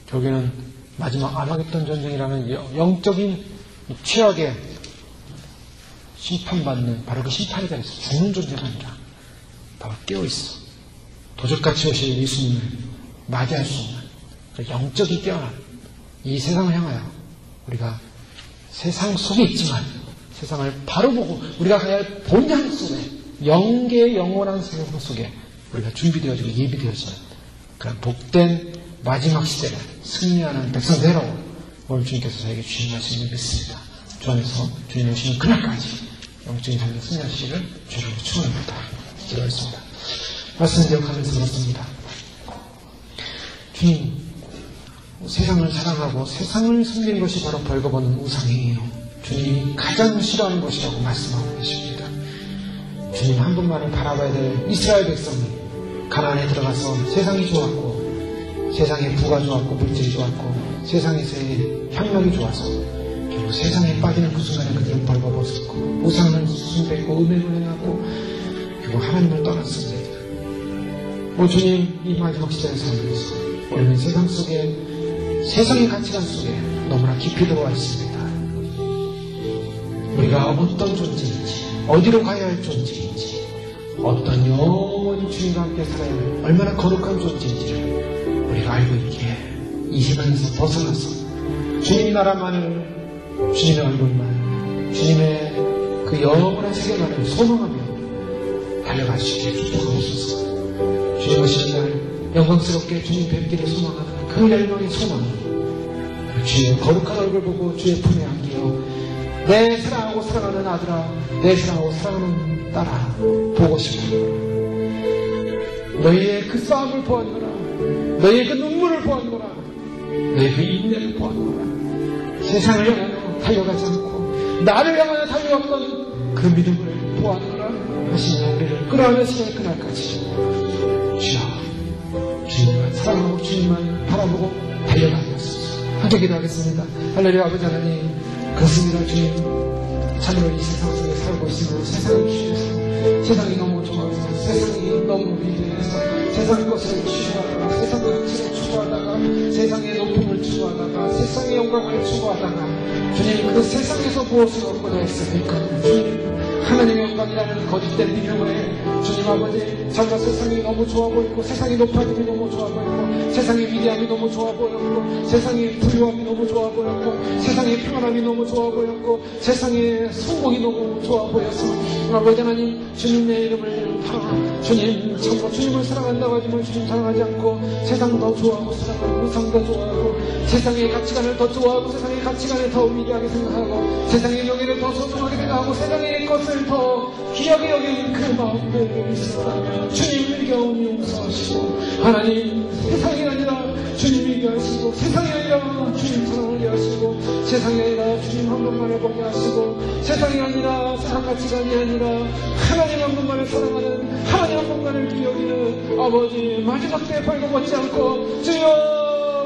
결국에는 마지막 아마겟돈 전쟁이라는 영적인 최악의 심판받는 바로 그 심판에 대해서 죽는 존재가 아니라 바로 깨어있어 도적같이 오실 예수님을 맞이할 수 없는 그 영적인 깨어남, 이 세상을 향하여 우리가 세상 속에 있지만 세상을 바로 보고 우리가 가야 할 본향 속에 영계의 영원한 세상 속에 우리가 준비되어지고 예비되어지는 그런 복된 마지막 시대를 승리하는 백성대로 오늘 주님께서 저에게 주신 말씀을 믿습니다. 주 안에서 주님 오시는 그날까지 영적인 삶을 승리하시기를 주님으로 축원합니다. 기도하겠습니다. 말씀 기억하면서 그렇습니다. 주님, 세상을 사랑하고 세상을 섬기는 것이 바로 벌거벗는 우상이에요. 주님이 가장 싫어하는 것이라고 말씀하고 계십니다. 주님 한 분만을 바라봐야 될 이스라엘 백성이 가나안에 들어가서 세상이 좋았고 세상의 부가 좋았고 물질이 좋았고 세상에서의 향락이 좋아서 결국 세상에 빠지는 그 순간에 그들은 벌거벗었고 우상을 숭배했고 음행을 행하고 결국 하나님을 떠났습니다. 오 주님, 이 마지막 시대를 살면서 우리는 세상 속에 세상의 가치관 속에 너무나 깊이 들어와 있습니다. 우리가 어떤 존재인지, 어디로 가야 할 존재인지, 어떤 영원히 주님과 함께 살아야 할 얼마나 거룩한 존재인지를 우리가 알고 있기에 이 세상에서 벗어나서 주님 나라만을, 주님의 얼굴만, 주님의 그 영원한 세계만을 소망하며 달려갈 수 있게 축복하옵소서. 주님 오시는 날 영광스럽게 주님 뵙기를 소망하는 그 열망의 소망이 주의 거룩한 얼굴 보고 주의 품에 안기어 내 사랑하고 사랑하는 아들아, 내 사랑하고 사랑하는 딸아 보고 싶어. 너희의 그 싸움을 보았노라, 너희의 그 눈물을 보았노라, 너희의 그 인내를 보았노라. 세상을 향하여 달려가지 않고 나를 향하여 달려왔던 그 믿음을 보았노라 하시며 우리를 끌어안으시는 그날까지 주여, 주님만 사랑하고 주님만 바라보고 달려가게 하소서. 함께 기도하겠습니다. 할렐루야. 아버지 하나님, 그렇습니다. 주님, 참으로 이 세상 속에 살고 있으므로 세상을 주셔서 세상이 너무 좋아서 세상이 너무 위대해서 세상 것을 추구하다가 세상 가치를 추구하다가 세상의 높임을 추구하다가 세상의 영광을 추구하다가 주님 그 세상에서 무엇을 얻고자 했습니까? 주님 하나님의 영광이라는 거짓된 비명을 주님 아버지 자기가 세상이 너무 좋아 보이고 세상이 높아짐이 너무 좋아 보이고 세상의 위대함이 너무 좋아 보였고 세상의 부유함이 너무 좋아 보였고 세상의 평안함이 너무 좋아 보였고 세상의 성공이 너무 좋아 보여서 아버지 하나님 주님의 이름을 팔아 주님 참으로 주님을 사랑한다고 하지만 주님 사랑하지 않고 세상 더 좋아하고 사랑하고 우상 더 좋아하고 세상의 가치관을 더 좋아하고 세상의 가치관을 더 위대하게 생각하고 세상의 명예를 더 소중하게 생각하고 세상의 것을 더 귀하게 여기는 그 마음들이 있었다면 주님 일경 용서하시고 하나님 세상이 아니라 주님이게 하시고 세상이 아니라 주님 사랑하게 하시고 세상이 아니라 주님 한 분만을 보게 하시고 세상이 아니라 세상 가치관이 아니라 하나님 한 분만을 사랑하는 하나님 한 분만을 기여기는 아버지 마지막 때에 벌거벗지 않고 주여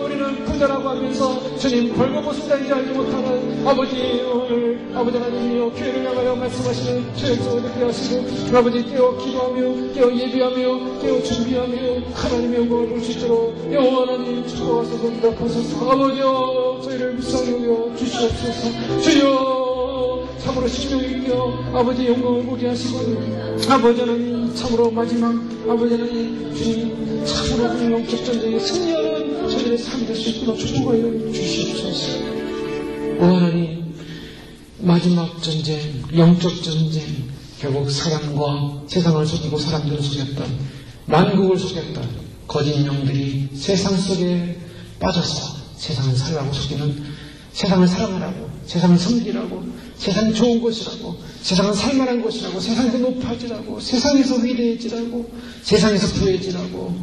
우리는 부자라고 하면서 주님 벌거벗은 자인지 알지 못하는 아버지 오늘 아버지 하나님이여 교회를 향하여 말씀하시는 주의 역사를 듣게 하시고 아버지 깨어 기도하며 깨어 예비하며 깨어 준비하며 하나님의 영광을 볼 수 있도록 영원하니 축복하소서 응답하소서 아버지여 저희를 불쌍히 여겨 주시옵소서 주여 참으로 신명이며 아버지 영광을 보게 하시고 아버지 하나님 참으로 마지막 아버지 하나님 주님 참으로 그 영적 전쟁에 승리하는 저희의 삶이 될 수 있도록 축복하여 주시옵소서. 오 하나님 마지막 전쟁 영적 전쟁 결국 사람과 세상을 속이고 사람들을 속였던 만국을 속였던 거짓 영들이 세상 속에 빠져서 세상을 살라고 속이는 세상을 사랑하라고 세상을 섬기라고 세상이 좋은 곳이라고 세상은 살만한 곳이라고 세상에서 높아지라고 세상에서 위대해지라고 세상에서 부해지라고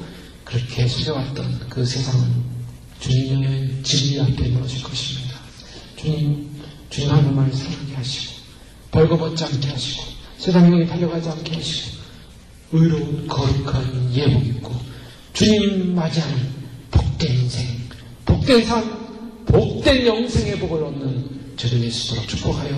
그렇게 속여왔던 그 세상은 주님의 진리 앞에 무너질 것입니다. 주님 한 분만을 사랑하게 하시고 벌거벗지 않게 하시고 세상 명에 달려가지 않게 하시고 의로운 거룩한 예복 입고 주님 맞이하는 복된 인생 복된 삶 복된 영생의 복을 얻는 저들 예수로 축복하여